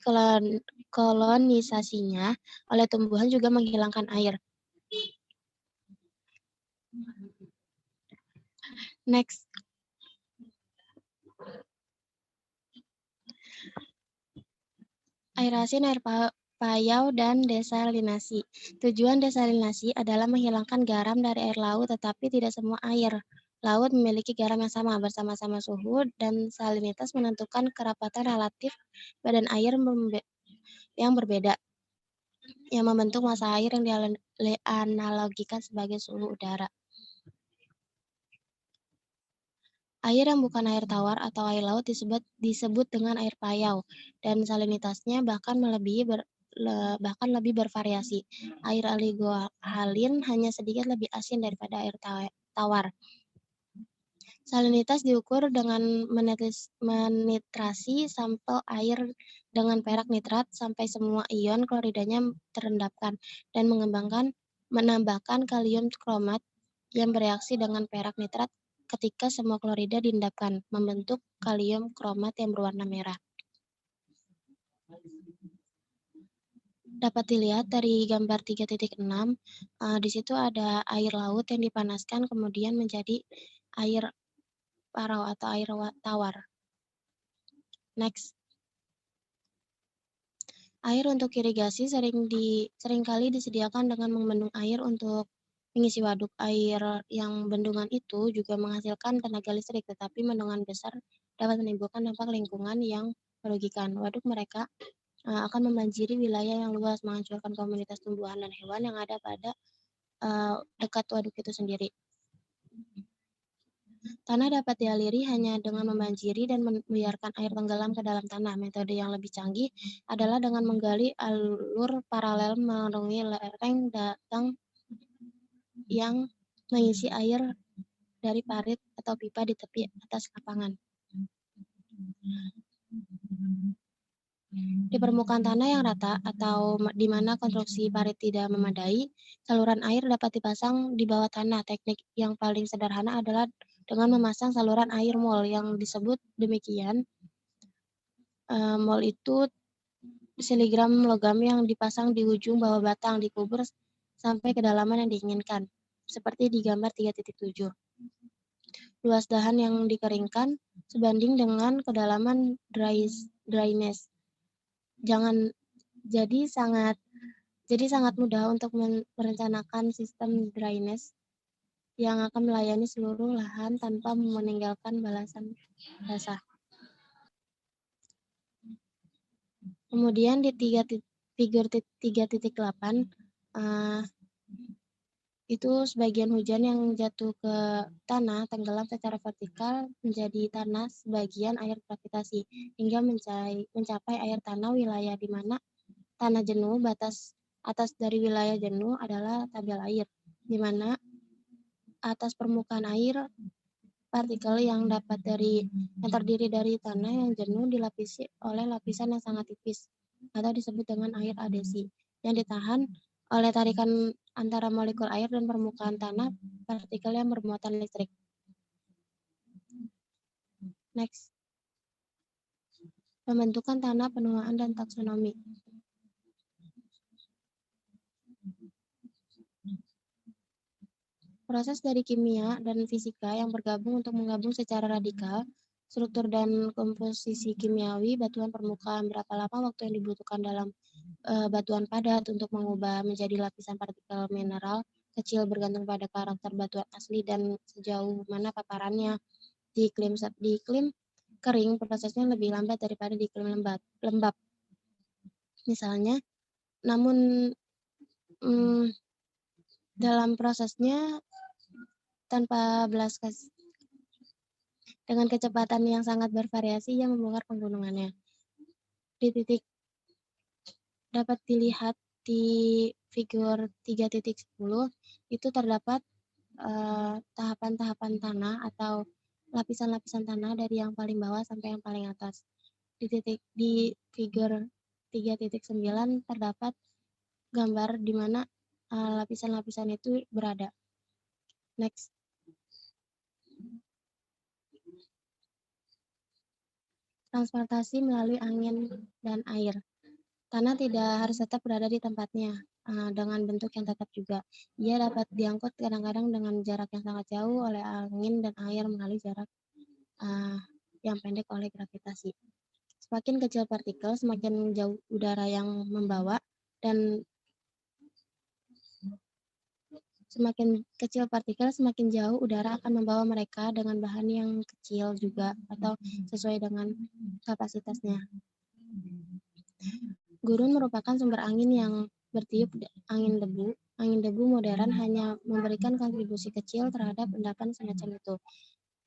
kolonisasinya oleh tumbuhan juga menghilangkan air. Next. Air asin, air payau dan desalinasi. Tujuan desalinasi adalah menghilangkan garam dari air laut, tetapi tidak semua air laut memiliki garam yang sama. Bersama-sama suhu dan salinitas menentukan kerapatan relatif badan air yang berbeda, yang membentuk massa air yang dianalogikan sebagai suhu udara. Air yang bukan air tawar atau air laut disebut dengan air payau, dan salinitasnya bahkan lebih bervariasi. Air oligohalin hanya sedikit lebih asin daripada air tawar. Salinitas diukur dengan menitrasi sampel air dengan perak nitrat sampai semua ion kloridanya terendapkan, dan menambahkan kalium kromat yang bereaksi dengan perak nitrat ketika semua klorida diendapkan, membentuk kalium kromat yang berwarna merah. Dapat dilihat dari gambar 3.6, di situ ada air laut yang dipanaskan kemudian menjadi air parau atau air tawar. Next. Air untuk irigasi seringkali disediakan dengan membendung air untuk mengisi waduk. Air yang bendungan itu juga menghasilkan tenaga listrik, tetapi bendungan besar dapat menimbulkan dampak lingkungan yang merugikan. Waduk mereka akan membanjiri wilayah yang luas, menghancurkan komunitas tumbuhan dan hewan yang ada pada dekat waduk itu sendiri. Tanah dapat dialiri hanya dengan membanjiri dan membiarkan air tenggelam ke dalam tanah. Metode yang lebih canggih adalah dengan menggali alur paralel melalui lereng datang yang mengisi air dari parit atau pipa di tepi atas lapangan. Di permukaan tanah yang rata atau di mana konstruksi parit tidak memadai, saluran air dapat dipasang di bawah tanah. Teknik yang paling sederhana adalah dengan memasang saluran air mol yang disebut demikian. Mol itu siligram logam yang dipasang di ujung bawah batang, dikubur sampai kedalaman yang diinginkan, seperti di gambar 3.7. Luas dahan yang dikeringkan sebanding dengan kedalaman dryness. Jadi sangat mudah untuk merencanakan sistem dryness yang akan melayani seluruh lahan tanpa meninggalkan balasan basah. Kemudian di figur 3.8 itu sebagian hujan yang jatuh ke tanah tenggelam secara vertikal menjadi tanah sebagian air gravitasi hingga mencapai air tanah wilayah di mana tanah jenuh. Batas atas dari wilayah jenuh adalah tabel air, di mana atas permukaan air partikel yang terdiri dari tanah yang jenuh dilapisi oleh lapisan yang sangat tipis atau disebut dengan air adesi yang ditahan oleh tarikan antara molekul air dan permukaan tanah partikel yang bermuatan listrik. Next. Pembentukan tanah, penuaan, dan taksonomi. Proses dari kimia dan fisika yang bergabung untuk menggabung secara radikal struktur dan komposisi kimiawi batuan permukaan. Berapa lama waktu yang dibutuhkan dalam batuan padat untuk mengubah menjadi lapisan partikel mineral kecil bergantung pada karakter batuan asli dan sejauh mana paparannya. Di iklim kering, prosesnya lebih lambat daripada di iklim lembab. Misalnya, namun dalam prosesnya tanpa belas kasih, dengan kecepatan yang sangat bervariasi yang membongkar penggunungannya. Di titik dapat dilihat di figur 3.10 itu terdapat tahapan-tahapan tanah atau lapisan-lapisan tanah dari yang paling bawah sampai yang paling atas. Di figur 3.9 terdapat gambar di mana lapisan-lapisan itu berada. Next. Transportasi melalui angin dan air. Tanah tidak harus tetap berada di tempatnya dengan bentuk yang tetap juga. Ia dapat diangkut kadang-kadang dengan jarak yang sangat jauh oleh angin dan air melalui jarak yang pendek oleh gravitasi. Semakin kecil partikel, semakin jauh udara yang membawa, dan semakin kecil partikel, semakin jauh udara akan membawa mereka dengan bahan yang kecil juga atau sesuai dengan kapasitasnya. Gurun merupakan sumber angin yang bertiup angin debu. Angin debu modern hanya memberikan kontribusi kecil terhadap endapan semacam itu.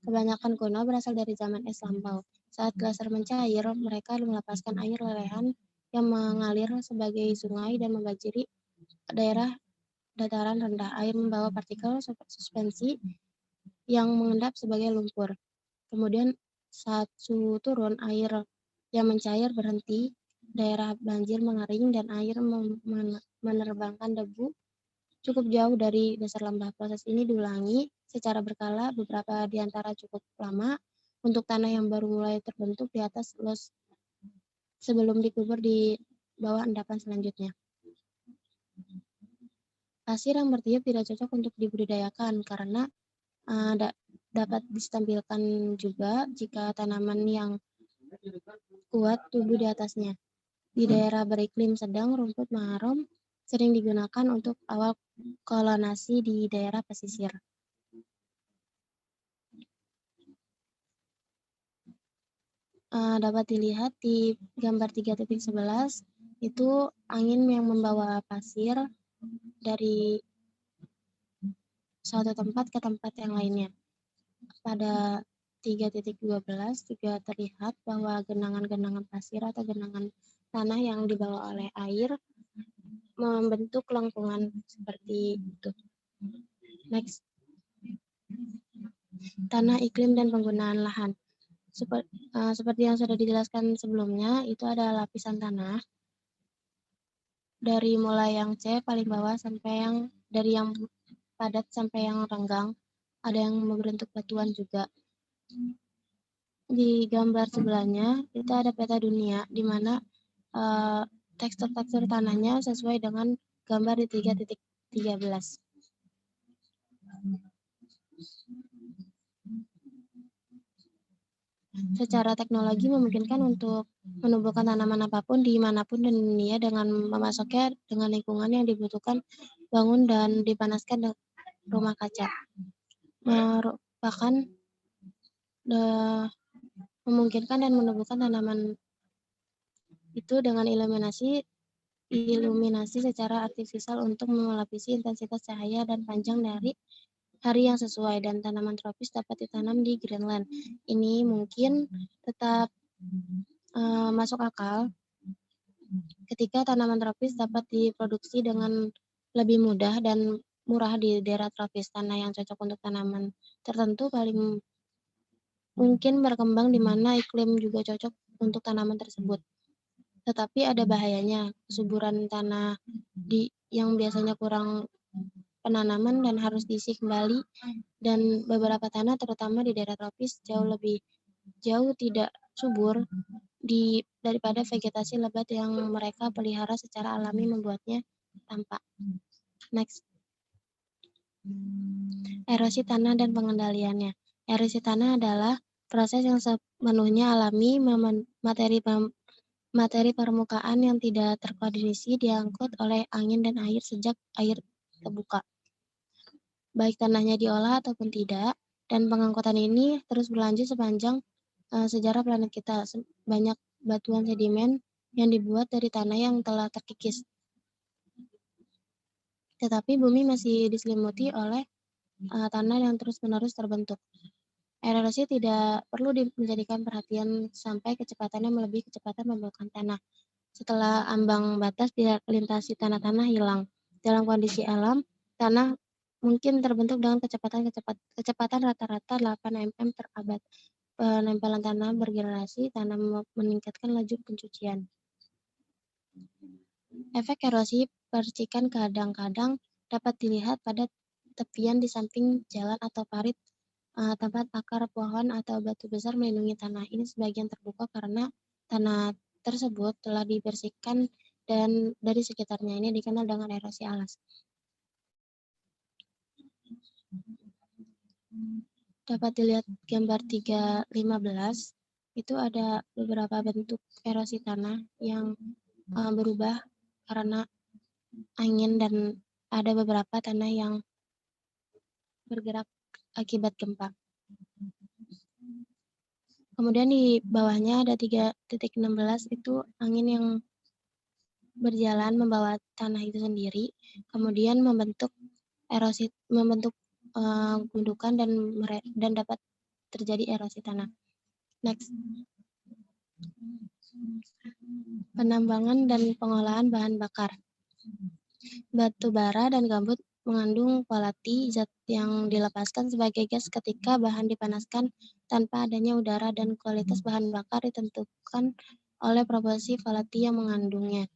Kebanyakan kuno berasal dari zaman es lampau. Saat glaser mencair, mereka melepaskan air lelehan yang mengalir sebagai sungai dan membanjiri daerah dataran rendah. Air membawa partikel suspensi yang mengendap sebagai lumpur. Kemudian saat suhu turun, air yang mencair berhenti, daerah banjir mengering, dan air menerbangkan debu cukup jauh dari dasar lembah. Proses ini diulangi secara berkala, beberapa di antara cukup lama, untuk tanah yang baru mulai terbentuk di atas los sebelum dikubur di bawah endapan selanjutnya. Pasir yang bertiup tidak cocok untuk dibudidayakan karena dapat ditampilkan juga jika tanaman yang kuat tumbuh di atasnya. Di daerah beriklim sedang, rumput mahram sering digunakan untuk awal kolonasi di daerah pesisir. Dapat dilihat di gambar 3.11, itu angin yang membawa pasir dari suatu tempat ke tempat yang lainnya. Pada 3.12 juga terlihat bahwa genangan-genangan pasir atau genangan tanah yang dibawa oleh air membentuk lengkungan seperti itu. Next. Tanah, iklim, dan penggunaan lahan. Seperti yang sudah dijelaskan sebelumnya, itu ada lapisan tanah dari mulai yang C paling bawah sampai yang dari yang padat sampai yang renggang. Ada yang membentuk batuan juga. Di gambar sebelahnya itu ada peta dunia di mana tekstur-tekstur tanahnya sesuai dengan gambar di 3.13. Secara teknologi memungkinkan untuk menumbuhkan tanaman apapun dimanapun di dunia dengan memasoknya dengan lingkungan yang dibutuhkan bangun dan dipanaskan rumah kaca. Merupakan memungkinkan dan menumbuhkan tanaman itu dengan iluminasi secara artifisial untuk melapisi intensitas cahaya dan panjang dari hari yang sesuai, dan tanaman tropis dapat ditanam di Greenland. Ini mungkin tetap masuk akal ketika tanaman tropis dapat diproduksi dengan lebih mudah dan murah di daerah tropis. Tanah yang cocok untuk tanaman tertentu paling mungkin berkembang di mana iklim juga cocok untuk tanaman tersebut. Tetapi ada bahayanya, kesuburan tanah yang biasanya kurang penanaman dan harus diisi kembali, dan beberapa tanah terutama di daerah tropis jauh tidak subur daripada vegetasi lebat yang mereka pelihara secara alami membuatnya tampak. Next. Erosi tanah dan pengendaliannya. Erosi tanah adalah proses yang sepenuhnya alami. Materi permukaan yang tidak terkoordinasi diangkut oleh angin dan air sejak air terbuka, baik tanahnya diolah ataupun tidak, dan pengangkutan ini terus berlanjut sepanjang sejarah planet kita. Banyak batuan sedimen yang dibuat dari tanah yang telah terkikis. Tetapi bumi masih diselimuti oleh tanah yang terus-menerus terbentuk. Erosi tidak perlu menjadikan perhatian sampai kecepatannya melebihi kecepatan pembekuan tanah. Setelah ambang batas dilintasi, tanah-tanah hilang. Dalam kondisi alam, tanah mungkin terbentuk dengan kecepatan rata-rata 8 mm per abad. Penempelan tanah bergenerasi, tanah meningkatkan laju pencucian. Efek erosi percikan kadang-kadang dapat dilihat pada tepian di samping jalan atau parit, tempat akar pohon atau batu besar melindungi tanah. Ini sebagian terbuka karena tanah tersebut telah dibersihkan dan dari sekitarnya. Ini dikenal dengan erosi alas. Dapat dilihat gambar 3.15, itu ada beberapa bentuk erosi tanah yang berubah karena angin, dan ada beberapa tanah yang bergerak akibat gempa. Kemudian di bawahnya ada 3.16 itu angin yang berjalan membawa tanah itu sendiri, kemudian membentuk erosi, membentuk gundukan dan dapat terjadi erosi tanah. Next. Penambangan dan pengolahan bahan bakar. Batu bara dan gambut mengandung volatile, zat yang dilepaskan sebagai gas ketika bahan dipanaskan tanpa adanya udara, dan kualitas bahan bakar ditentukan oleh proporsi volatile yang mengandungnya.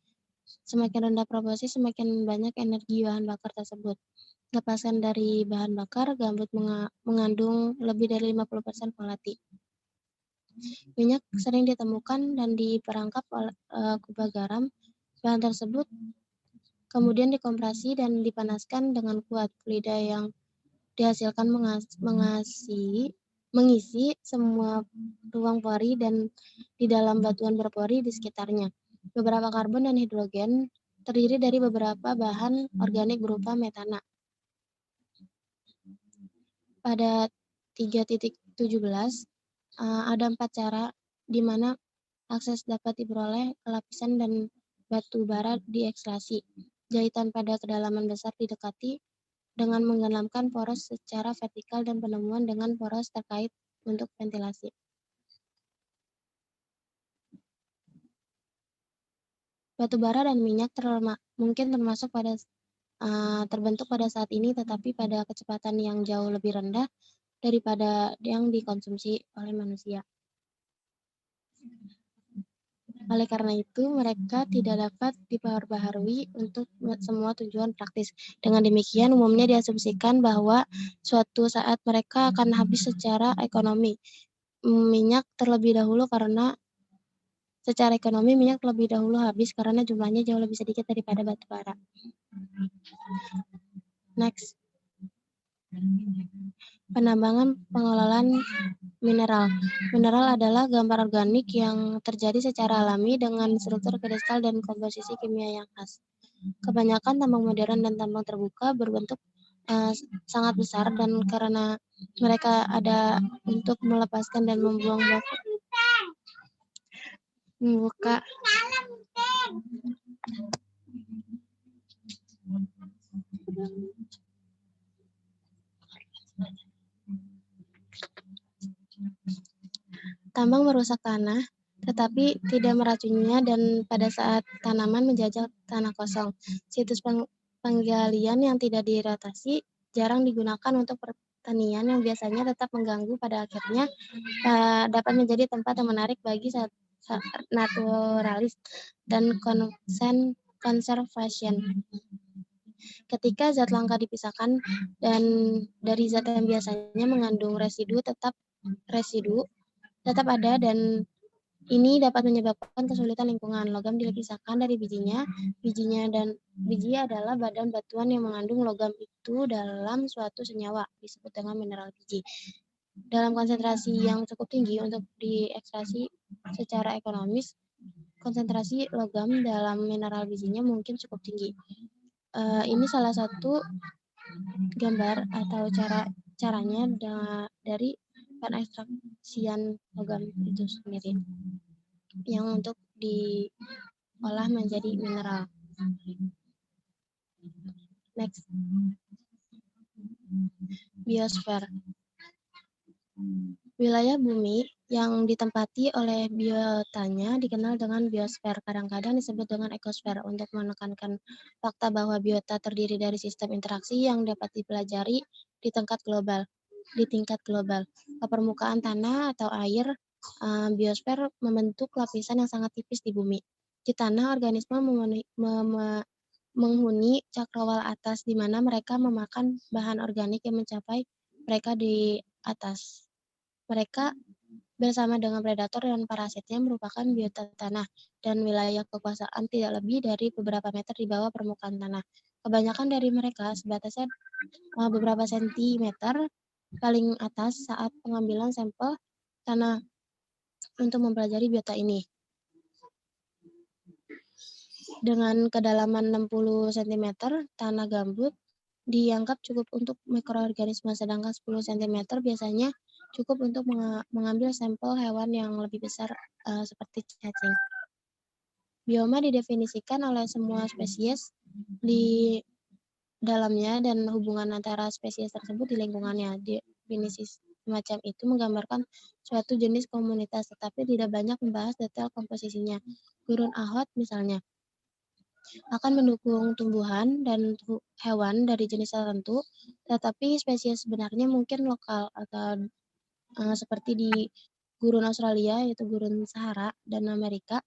Semakin rendah proporsi, semakin banyak energi bahan bakar tersebut. Lepasan dari bahan bakar, gambut mengandung lebih dari 50% volatile. Minyak sering ditemukan dan diperangkap oleh kubah garam. Bahan tersebut kemudian dikompresi dan dipanaskan dengan kuat. Fluida yang dihasilkan mengisi semua ruang pori dan di dalam batuan berpori di sekitarnya. Beberapa karbon dan hidrogen terdiri dari beberapa bahan organik berupa metana. Pada 3.17 ada 4 cara di mana akses dapat diperoleh ke lapisan dan batu bara diekstraksi. Jahitan pada kedalaman besar didekati dengan menggenapkan poros secara vertikal dan penemuan dengan poros terkait untuk ventilasi. Batu bara dan minyak mungkin terbentuk pada saat ini, tetapi pada kecepatan yang jauh lebih rendah daripada yang dikonsumsi oleh manusia. Oleh karena itu, mereka tidak dapat diperbaharui untuk semua tujuan praktis. Dengan demikian, umumnya diasumsikan bahwa suatu saat mereka akan habis secara ekonomi. Minyak terlebih dahulu habis karena jumlahnya jauh lebih sedikit daripada batu bara. Next. Penambangan pengelolaan mineral. Mineral adalah gambar organik yang terjadi secara alami dengan struktur kristal dan komposisi kimia yang khas. Kebanyakan tambang modern dan tambang terbuka berbentuk sangat besar, dan karena mereka ada untuk melepaskan dan membuka tambang merusak tanah, tetapi tidak meracuninya, dan pada saat tanaman menjajah tanah kosong. Situs penggalian yang tidak diratasi jarang digunakan untuk pertanian yang biasanya tetap mengganggu, pada akhirnya dapat menjadi tempat yang menarik bagi naturalis dan conservation. Ketika zat langka dipisahkan dan dari zat yang biasanya mengandung residu tetap ada, dan ini dapat menyebabkan kesulitan lingkungan. Logam dipisahkan dari bijinya. Biji adalah badan batuan yang mengandung logam itu dalam suatu senyawa, disebut dengan mineral biji. Dalam konsentrasi yang cukup tinggi untuk diekstraksi secara ekonomis, konsentrasi logam dalam mineral bijinya mungkin cukup tinggi. Ini salah satu gambar atau caranya dari penekstraksian logam itu sendiri yang untuk diolah menjadi mineral. Next. Biosfer. Wilayah bumi yang ditempati oleh biotanya dikenal dengan biosfer, kadang-kadang disebut dengan ekosfer, untuk menekankan fakta bahwa biota terdiri dari sistem interaksi yang dapat dipelajari di tingkat global. Ke permukaan tanah atau air, biosfer membentuk lapisan yang sangat tipis di bumi. Di tanah, organisme menghuni cakrawala atas, di mana mereka memakan bahan organik yang mencapai mereka di atas. Mereka bersama dengan predator dan parasitnya merupakan biota tanah, dan wilayah kekuasaan tidak lebih dari beberapa meter di bawah permukaan tanah. Kebanyakan dari mereka sebatasnya beberapa sentimeter paling atas saat pengambilan sampel tanah untuk mempelajari biota ini. Dengan kedalaman 60 cm, tanah gambut dianggap cukup untuk mikroorganisme, sedangkan 10 cm biasanya cukup untuk mengambil sampel hewan yang lebih besar seperti cacing. Bioma didefinisikan oleh semua spesies di dalamnya dan hubungan antara spesies tersebut di lingkungannya. Definisi semacam itu menggambarkan suatu jenis komunitas, tetapi tidak banyak membahas detail komposisinya. Gurun ahot misalnya akan mendukung tumbuhan dan hewan dari jenis tertentu, tetapi spesies sebenarnya mungkin lokal atau seperti di gurun Australia, yaitu gurun Sahara dan Amerika,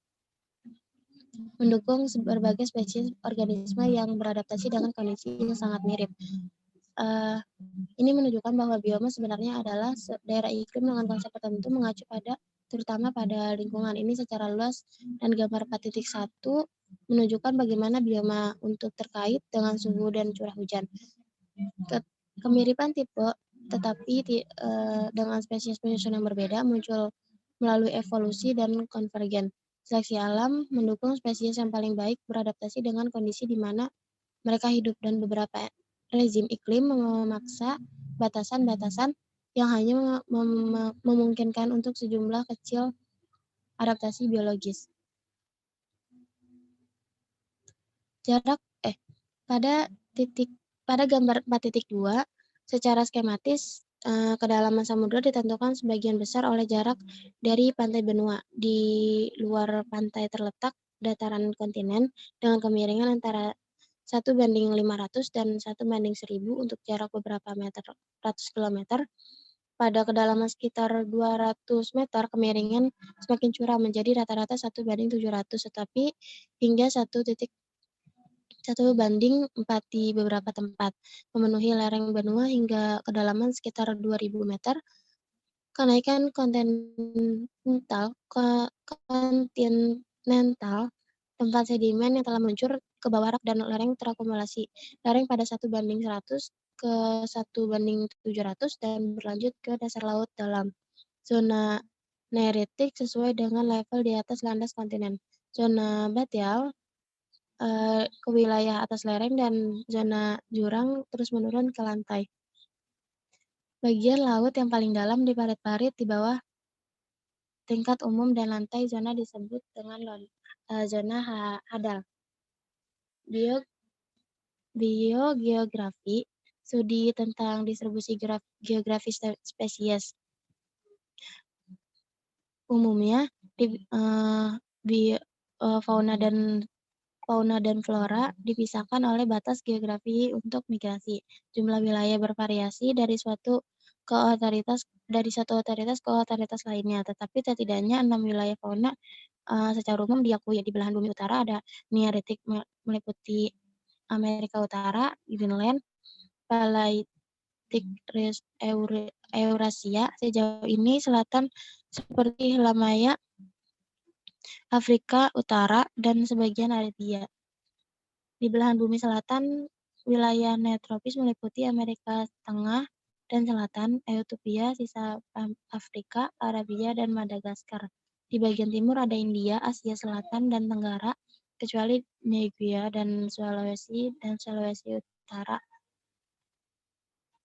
mendukung berbagai spesies organisme yang beradaptasi dengan kondisi yang sangat mirip. Ini menunjukkan bahwa bioma sebenarnya adalah daerah iklim dengan konsep tertentu mengacu terutama pada lingkungan ini secara luas, dan gambar 4.1 menunjukkan bagaimana bioma untuk terkait dengan suhu dan curah hujan. Kemiripan tipe tetapi dengan spesies-spesies yang berbeda muncul melalui evolusi dan konvergen. Seleksi alam mendukung spesies yang paling baik beradaptasi dengan kondisi di mana mereka hidup, dan beberapa rezim iklim memaksa batasan-batasan yang hanya memungkinkan untuk sejumlah kecil adaptasi biologis. Pada gambar 4.2, secara skematis kedalaman samudra ditentukan sebagian besar oleh jarak dari pantai benua. Di luar pantai terletak dataran kontinen dengan kemiringan antara 1:500 dan 1:1000 untuk jarak beberapa ratus kilometer. Pada kedalaman sekitar 200 meter, kemiringan semakin curam menjadi rata-rata 1:700, tetapi hingga 1:4 di beberapa tempat, memenuhi lereng benua hingga kedalaman sekitar 2.000 meter. Kenaikan kontinental, tempat sedimen yang telah meluncur ke bawah rak dan lereng terakumulasi. Lereng pada 1:100 ke 1:700 dan berlanjut ke dasar laut dalam. Zona neritik sesuai dengan level di atas landas kontinen. Zona batial ke wilayah atas lereng, dan zona jurang terus menurun ke lantai. Bagian laut yang paling dalam di parit-parit di bawah tingkat umum dan lantai zona disebut dengan zona hadal. Biogeografi, studi tentang distribusi geografis spesies. Umumnya fauna dan flora dipisahkan oleh batas geografi untuk migrasi. Jumlah wilayah bervariasi dari satu otoritas ke otoritas lainnya, tetapi setidaknya 6 wilayah fauna secara umum diakui. Di belahan bumi utara ada Nearctic meliputi Amerika Utara, Greenland, Palearctic, Eurasia. Sejauh ini selatan seperti Himalaya, Afrika Utara, dan sebagian Arabia. Di belahan bumi selatan, wilayah neotropis meliputi Amerika Tengah dan Selatan, Ethiopia, sisa Afrika, Arabia, dan Madagaskar. Di bagian timur ada India, Asia Selatan dan Tenggara, kecuali Nigeria dan Sulawesi Utara,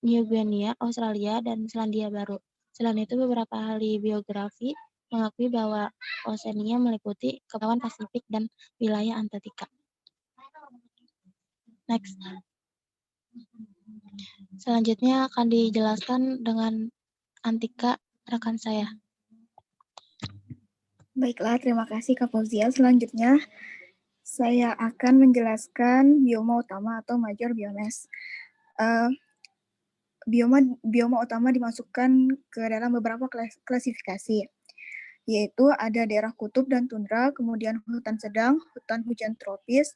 New Guinea, Australia, dan Selandia Baru. Selain itu, beberapa ahli biografi mengakui bahwa Oseania meliputi Kepulauan Pasifik dan wilayah Antartika. Next. Selanjutnya akan dijelaskan dengan Antika, rekan saya. Baiklah, terima kasih Kak Fauzia. Selanjutnya, saya akan menjelaskan bioma utama atau major biomes. Bioma utama dimasukkan ke dalam beberapa klasifikasi, yaitu ada daerah kutub dan tundra, kemudian hutan sedang, hutan hujan tropis,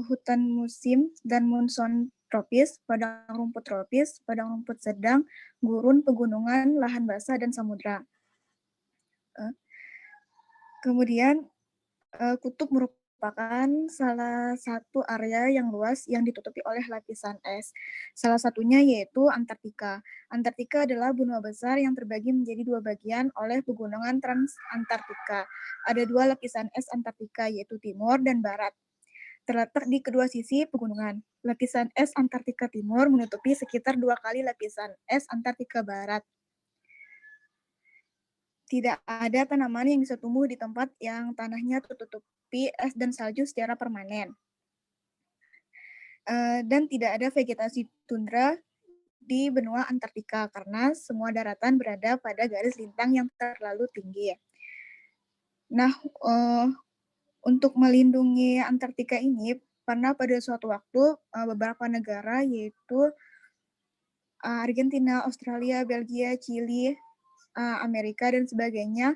hutan musim dan monsoon tropis, padang rumput tropis, padang rumput sedang, gurun, pegunungan, lahan basah, dan samudra. Kemudian kutub merupakan merupakan salah satu area yang luas yang ditutupi oleh lapisan es. Salah satunya yaitu Antartika. Antartika adalah benua besar yang terbagi menjadi dua bagian oleh pegunungan Transantartika. Ada dua lapisan es Antartika, yaitu timur dan barat, terletak di kedua sisi pegunungan. Lapisan es Antartika Timur menutupi sekitar 2 kali lapisan es Antartika Barat. Tidak ada tanaman yang bisa tumbuh di tempat yang tanahnya tertutupi es dan salju secara permanen. Dan tidak ada vegetasi tundra di benua Antartika karena semua daratan berada pada garis lintang yang terlalu tinggi. Nah, untuk melindungi Antartika ini, pernah pada suatu waktu beberapa negara yaitu Argentina, Australia, Belgia, Chili, Amerika, dan sebagainya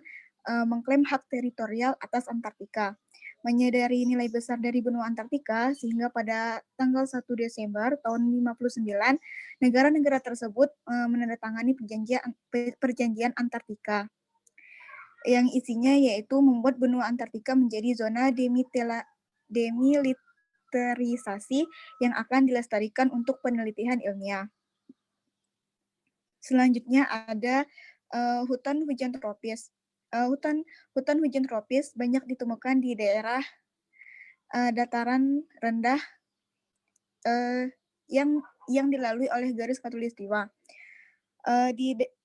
mengklaim hak teritorial atas Antartika. Menyadari nilai besar dari benua Antartika, sehingga pada tanggal 1 Desember tahun 1959, negara-negara tersebut menandatangani perjanjian Antartika, yang isinya yaitu membuat benua Antartika menjadi zona demilitarisasi yang akan dilestarikan untuk penelitian ilmiah. Selanjutnya ada hutan hujan tropis. Hutan hujan tropis banyak ditemukan di daerah dataran rendah yang dilalui oleh garis khatulistiwa.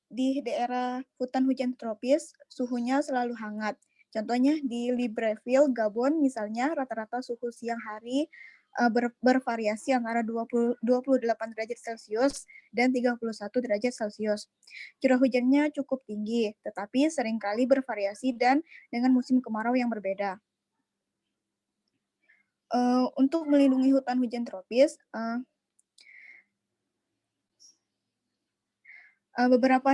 Di daerah hutan hujan tropis, suhunya selalu hangat. Contohnya di Libreville, Gabon misalnya, rata-rata suhu siang hari bervariasi antara 28 derajat Celcius dan 31 derajat Celcius. Curah hujannya cukup tinggi, tetapi seringkali bervariasi dan dengan musim kemarau yang berbeda. Untuk melindungi hutan hujan tropis, beberapa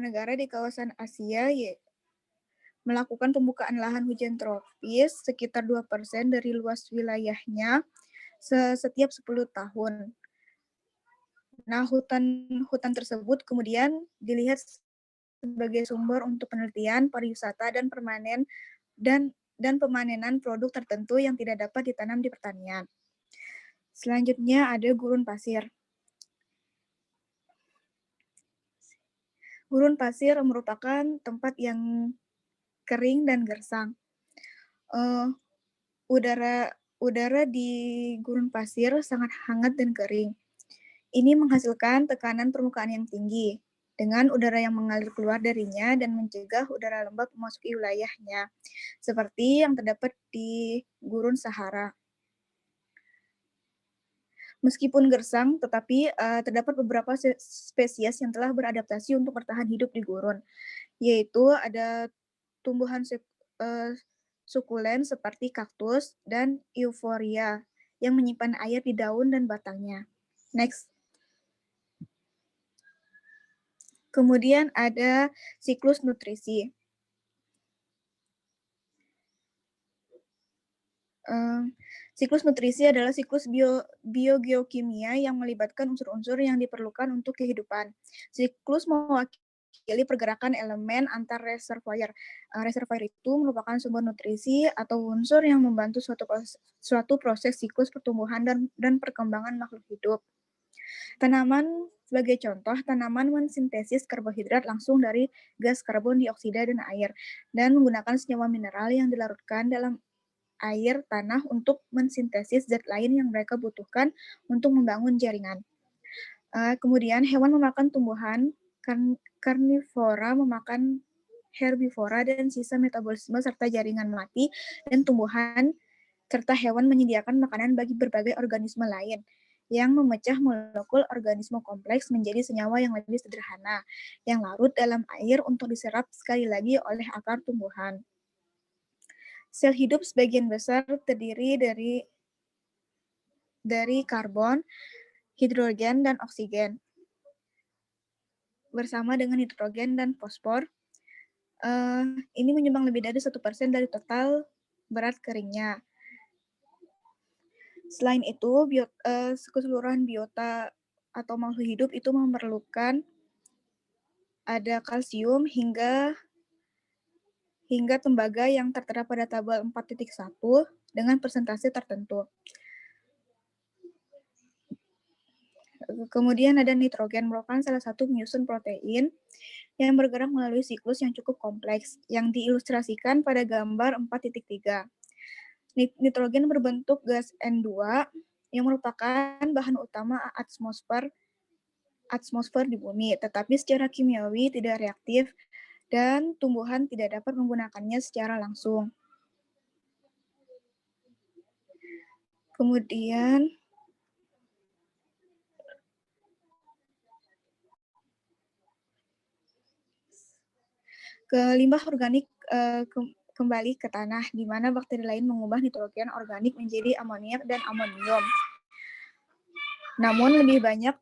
negara di kawasan Asia melakukan pembukaan lahan hujan tropis sekitar 2% dari luas wilayahnya setiap 10 tahun. Nah, hutan tersebut kemudian dilihat sebagai sumber untuk penelitian, pariwisata, dan pemanenan produk tertentu yang tidak dapat ditanam di pertanian. Selanjutnya ada gurun pasir. Gurun pasir merupakan tempat yang kering dan gersang. Udara di gurun pasir sangat hangat dan kering. Ini menghasilkan tekanan permukaan yang tinggi dengan udara yang mengalir keluar darinya dan mencegah udara lembab memasuki wilayahnya, seperti yang terdapat di gurun Sahara. Meskipun gersang, tetapi terdapat beberapa spesies yang telah beradaptasi untuk bertahan hidup di gurun, yaitu ada tumbuhan sukulen seperti kaktus dan euforia yang menyimpan air di daun dan batangnya. Next. Kemudian ada siklus nutrisi. Siklus nutrisi adalah siklus biogeokimia yang melibatkan unsur-unsur yang diperlukan untuk kehidupan. Siklus mewakili pergerakan elemen antar reservoir. Reservoir itu merupakan sumber nutrisi atau unsur yang membantu suatu proses siklus pertumbuhan dan perkembangan makhluk hidup. Sebagai contoh, tanaman mensintesis karbohidrat langsung dari gas karbon dioksida dan air, dan menggunakan senyawa mineral yang dilarutkan dalam air tanah untuk mensintesis zat lain yang mereka butuhkan untuk membangun jaringan. Kemudian hewan memakan tumbuhan, karnivora memakan herbivora, dan sisa metabolisme serta jaringan mati dan tumbuhan serta hewan menyediakan makanan bagi berbagai organisme lain yang memecah molekul organisme kompleks menjadi senyawa yang lebih sederhana yang larut dalam air untuk diserap sekali lagi oleh akar tumbuhan. Sel hidup sebagian besar terdiri dari karbon, hidrogen, dan oksigen. Bersama dengan nitrogen dan fosfor, ini menyumbang lebih dari 1% dari total berat keringnya. Selain itu, keseluruhan biota atau makhluk hidup itu memerlukan ada kalsium hingga hingga tembaga yang tertera pada tabel 4.1 dengan persentase tertentu. Kemudian ada nitrogen, merupakan salah satu penyusun protein yang bergerak melalui siklus yang cukup kompleks, yang diilustrasikan pada gambar 4.3. Nitrogen berbentuk gas N2 yang merupakan bahan utama atmosfer di bumi, tetapi secara kimiawi tidak reaktif dan tumbuhan tidak dapat menggunakannya secara langsung. Kemudian ke limbah organik kembali ke tanah, di mana bakteri lain mengubah nitrogen organik menjadi amoniak dan amonium. Namun lebih banyak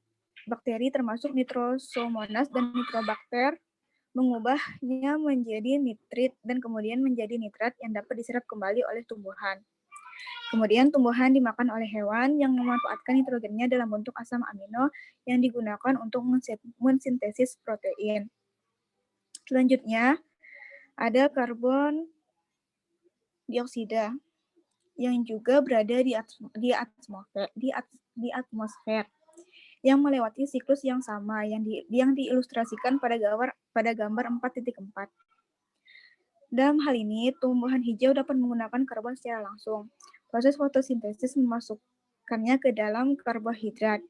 bakteri termasuk Nitrosomonas dan Nitrobacter mengubahnya menjadi nitrit dan kemudian menjadi nitrat yang dapat diserap kembali oleh tumbuhan. Kemudian tumbuhan dimakan oleh hewan yang memanfaatkan nitrogennya dalam bentuk asam amino yang digunakan untuk mensintesis protein. Selanjutnya, ada karbon dioksida yang juga berada di atmosfer yang melewati siklus yang sama yang diilustrasikan pada gambar 4.4. Dalam hal ini, tumbuhan hijau dapat menggunakan karbon secara langsung. Proses fotosintesis memasukkannya ke dalam karbohidrat.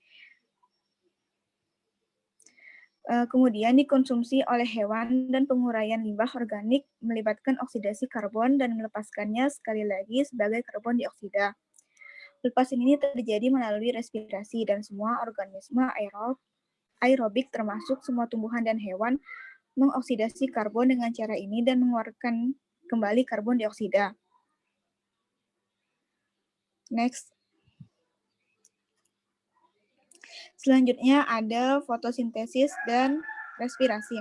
Kemudian dikonsumsi oleh hewan dan penguraian limbah organik melibatkan oksidasi karbon dan melepaskannya sekali lagi sebagai karbon dioksida. Lepasan ini terjadi melalui respirasi dan semua organisme aerobik termasuk semua tumbuhan dan hewan mengoksidasi karbon dengan cara ini dan mengeluarkan kembali karbon dioksida. Next. Selanjutnya ada fotosintesis dan respirasi.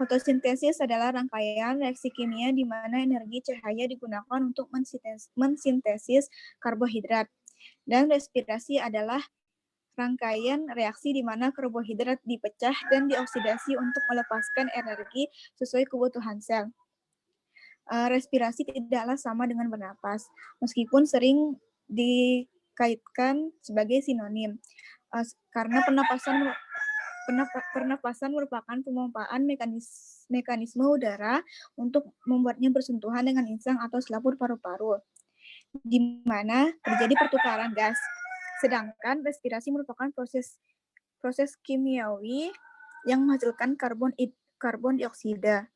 Fotosintesis adalah rangkaian reaksi kimia di mana energi cahaya digunakan untuk mensintesis karbohidrat. Dan respirasi adalah rangkaian reaksi di mana karbohidrat dipecah dan dioksidasi untuk melepaskan energi sesuai kebutuhan sel. Respirasi tidaklah sama dengan bernapas, meskipun sering dikaitkan sebagai sinonim. Karena pernapasan merupakan pemompaan mekanisme udara untuk membuatnya bersentuhan dengan insang atau selaput paru-paru, di mana terjadi pertukaran gas. Sedangkan respirasi merupakan proses kimiawi yang menghasilkan karbon dioksida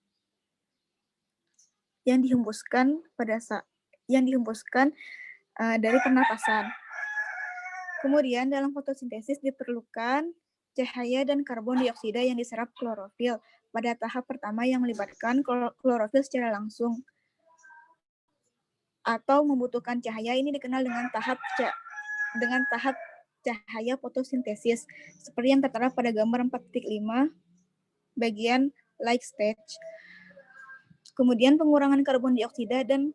yang dihembuskan dari pernapasan. Kemudian dalam fotosintesis diperlukan cahaya dan karbon dioksida yang diserap klorofil pada tahap pertama yang melibatkan klorofil secara langsung atau membutuhkan cahaya. Ini dikenal dengan tahap cahaya fotosintesis seperti yang tertera pada gambar 4.5 bagian light stage. Kemudian pengurangan karbon dioksida dan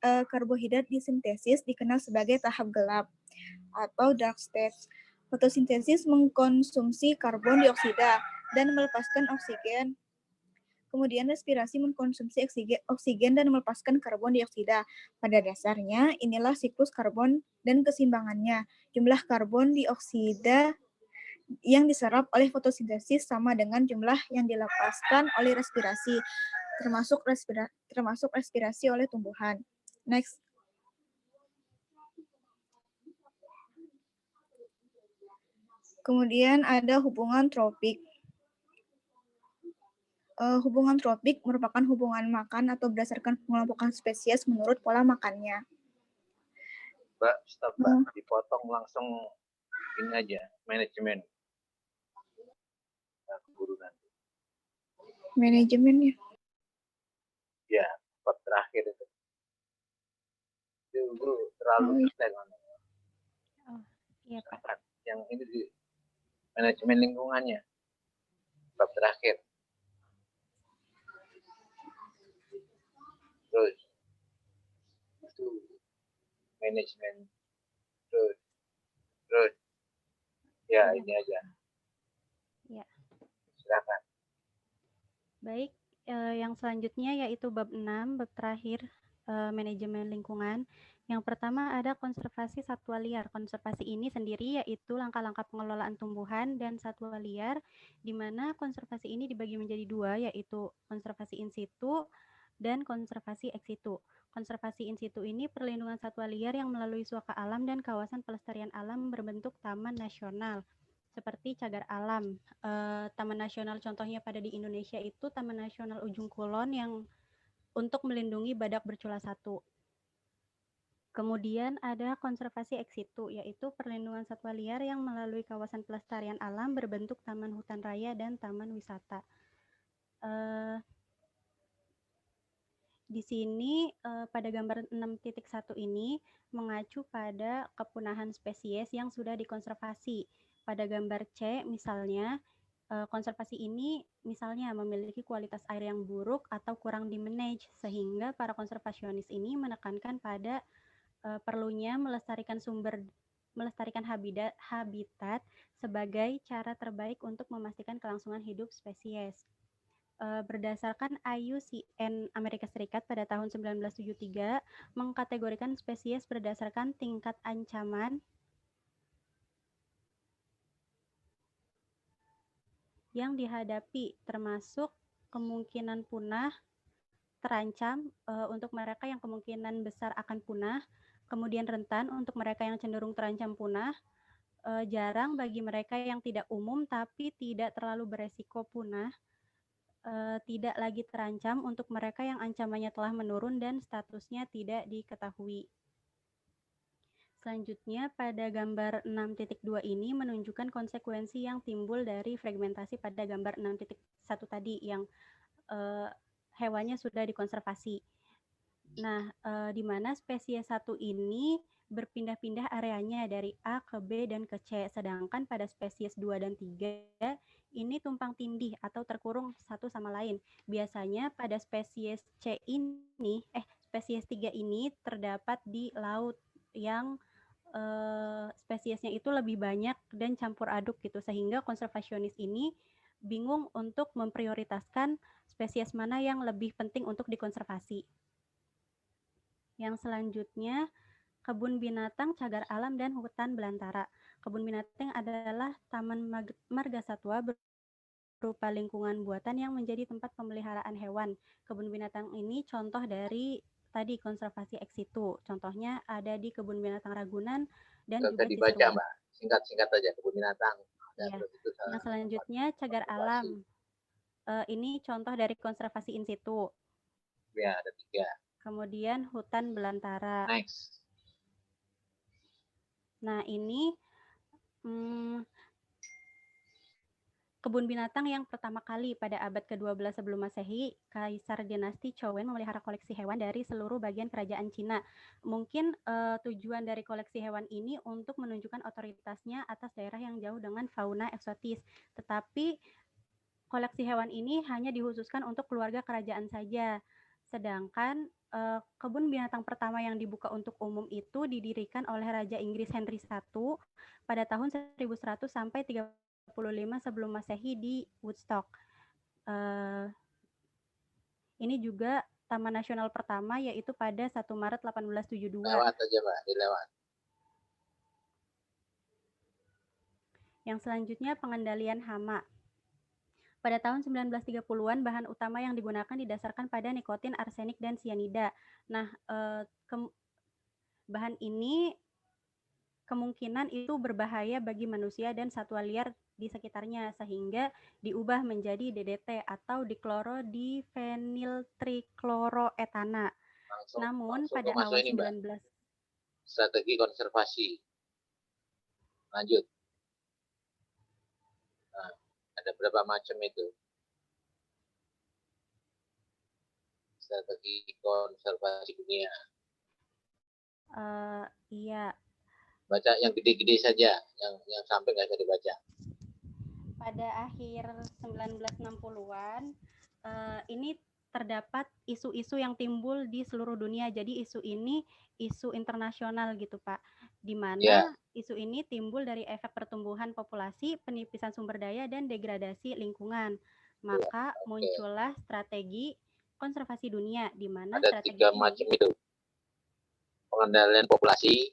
karbohidrat disintesis dikenal sebagai tahap gelap atau dark stage. Fotosintesis mengkonsumsi karbon dioksida dan melepaskan oksigen. Kemudian respirasi mengkonsumsi oksigen dan melepaskan karbon dioksida. Pada dasarnya, inilah siklus karbon dan keseimbangannya. Jumlah karbon dioksida yang diserap oleh fotosintesis sama dengan jumlah yang dilepaskan oleh respirasi, termasuk respirasi oleh tumbuhan. Next. Kemudian ada hubungan tropik. Hubungan tropik merupakan hubungan makan atau berdasarkan pengelompokan spesies menurut pola makannya. Mbak, stop Mbak, dipotong langsung ini aja, manajemen. Nah, keburu nanti. Manajemen ya? Ya, part terakhir itu. Itu guru terlalu detail. Oh, iya Pak. Yang ini di manajemen lingkungannya. Bab terakhir. Terus itu manajemen terus ya ini aja ya. silakan. Baik, yang selanjutnya yaitu bab 6, bab terakhir, manajemen lingkungan. Yang pertama ada konservasi satwa liar. Konservasi ini sendiri yaitu langkah-langkah pengelolaan tumbuhan dan satwa liar, di mana konservasi ini dibagi menjadi dua, yaitu konservasi in situ dan konservasi ex situ. Konservasi in situ ini perlindungan satwa liar yang melalui suaka alam dan kawasan pelestarian alam berbentuk taman nasional, seperti cagar alam. Taman nasional contohnya pada di Indonesia itu Taman Nasional Ujung Kulon yang untuk melindungi badak bercula 1. Kemudian ada konservasi ex situ, yaitu perlindungan satwa liar yang melalui kawasan pelestarian alam berbentuk taman hutan raya dan taman wisata. Di sini pada gambar 6.1 ini mengacu pada kepunahan spesies yang sudah dikonservasi. Pada gambar C misalnya, konservasi ini misalnya memiliki kualitas air yang buruk atau kurang dimanage, sehingga para konservasionis ini menekankan pada perlunya melestarikan habitat sebagai cara terbaik untuk memastikan kelangsungan hidup spesies. Berdasarkan IUCN Amerika Serikat pada tahun 1973 mengkategorikan spesies berdasarkan tingkat ancaman yang dihadapi, termasuk kemungkinan punah, terancam untuk mereka yang kemungkinan besar akan punah, kemudian rentan untuk mereka yang cenderung terancam punah, jarang bagi mereka yang tidak umum tapi tidak terlalu beresiko punah, tidak lagi terancam untuk mereka yang ancamannya telah menurun dan statusnya tidak diketahui. Selanjutnya, pada gambar 6.2 ini menunjukkan konsekuensi yang timbul dari fragmentasi pada gambar 6.1 tadi yang hewannya sudah dikonservasi. Nah, di mana spesies 1 ini berpindah-pindah areanya dari A ke B dan ke C, sedangkan pada spesies 2 dan 3 ini tumpang tindih atau terkurung satu sama lain. Biasanya pada spesies C ini, spesies 3 ini terdapat di laut yang spesiesnya itu lebih banyak dan campur aduk gitu, sehingga konservasionis ini bingung untuk memprioritaskan spesies mana yang lebih penting untuk dikonservasi. Yang selanjutnya, kebun binatang, cagar alam, dan hutan belantara. Kebun binatang adalah taman marga satwa berupa lingkungan buatan yang menjadi tempat pemeliharaan hewan. Kebun binatang ini contoh dari tadi konservasi ex situ. Contohnya ada di Kebun Binatang Ragunan dan juga dibaca, Cisarua. Mbak. Singkat-singkat aja, kebun binatang. Ya. Yang selanjutnya cagar alam. Ini contoh dari konservasi in situ. Ya, ada 3. Kemudian hutan belantara. Next. Nah, ini kebun binatang yang pertama kali pada abad ke-12 sebelum Masehi, Kaisar dinasti Chowen memelihara koleksi hewan dari seluruh bagian kerajaan Cina. Mungkin tujuan dari koleksi hewan ini untuk menunjukkan otoritasnya atas daerah yang jauh dengan fauna eksotis. Tetapi koleksi hewan ini hanya dikhususkan untuk keluarga kerajaan saja. Sedangkan kebun binatang pertama yang dibuka untuk umum itu didirikan oleh Raja Inggris Henry I pada tahun 1100 sampai 35 sebelum Masehi di Woodstock. Ini juga Taman Nasional pertama yaitu pada 1 Maret 1872. Lewat aja, Mbak, dilewat. Yang selanjutnya pengendalian hama. Pada tahun 1930-an, bahan utama yang digunakan didasarkan pada nikotin, arsenik, dan sianida. Nah, bahan ini kemungkinan itu berbahaya bagi manusia dan satwa liar di sekitarnya, sehingga diubah menjadi DDT atau dikloro-difeniltrikloroetana. Namun pada awal 19... Strategi konservasi. Lanjut. Nah, ada berapa macam itu? Strategi konservasi dunia. Iya. Baca yang gede-gede saja, yang sampai nggak bisa dibaca. Pada akhir 1960-an, ini terdapat isu-isu yang timbul di seluruh dunia. Jadi isu ini isu internasional gitu, Pak. Di mana isu ini timbul dari efek pertumbuhan populasi, penipisan sumber daya, dan degradasi lingkungan. Maka Oke. muncullah strategi konservasi dunia, di mana Ada strategi 3 ini macam itu. Pengendalian populasi,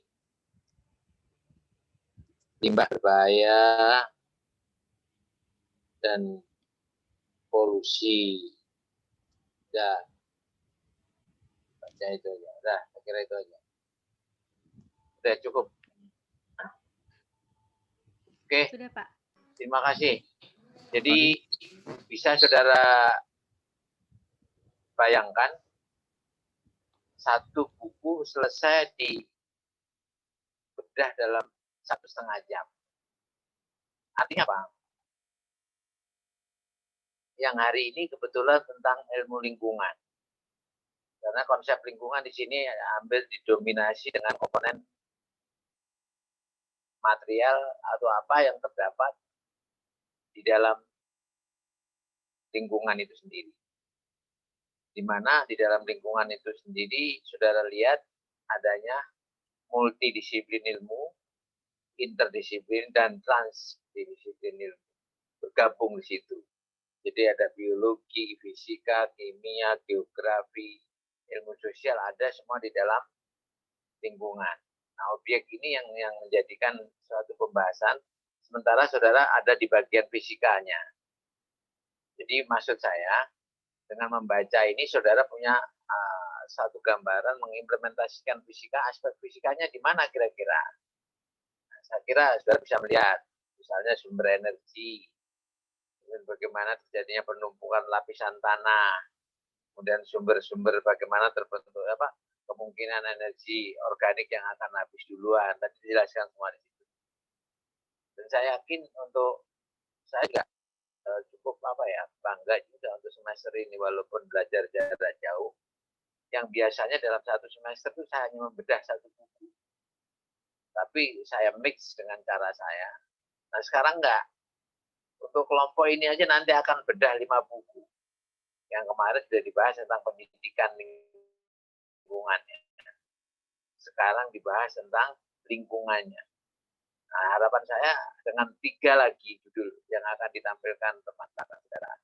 limbah berbahaya, dan polusi. Ya, baca itu aja. Udah, saya kira itu aja. Udah cukup. Oke, sudah, Pak. terima kasih. Jadi bisa saudara bayangkan satu buku selesai dibedah dalam 1,5 jam. Artinya apa? Yang hari ini kebetulan tentang ilmu lingkungan. Karena konsep lingkungan di sini ambil didominasi dengan komponen material atau apa yang terdapat di dalam lingkungan itu sendiri. Di mana di dalam lingkungan itu sendiri, saudara lihat adanya multidisiplin ilmu, interdisiplin, dan transdisiplin ilmu. Bergabung di situ. Jadi ada biologi, fisika, kimia, geografi, ilmu sosial, ada semua di dalam lingkungan. Nah, objek ini yang menjadikan suatu pembahasan, sementara saudara ada di bagian fisikanya. Jadi maksud saya, dengan membaca ini saudara punya satu gambaran mengimplementasikan fisika, aspek fisikanya di mana kira-kira. Nah, saya kira saudara bisa melihat, misalnya sumber energi, bagaimana terjadinya penumpukan lapisan tanah, kemudian sumber-sumber bagaimana terbentuk kemungkinan energi organik yang akan habis duluan, tadi dijelaskan semua di situ. Dan saya yakin untuk saya juga cukup bangga juga untuk semester ini walaupun belajar jarak jauh. Yang biasanya dalam satu semester itu saya hanya membedah satu buku, tapi saya mix dengan cara saya. Nah sekarang enggak. Untuk kelompok ini aja nanti akan bedah 5 buku. Yang kemarin sudah dibahas tentang pendidikan lingkungannya. Sekarang dibahas tentang lingkungannya. Nah, harapan saya dengan 3 lagi judul yang akan ditampilkan teman-teman saudara.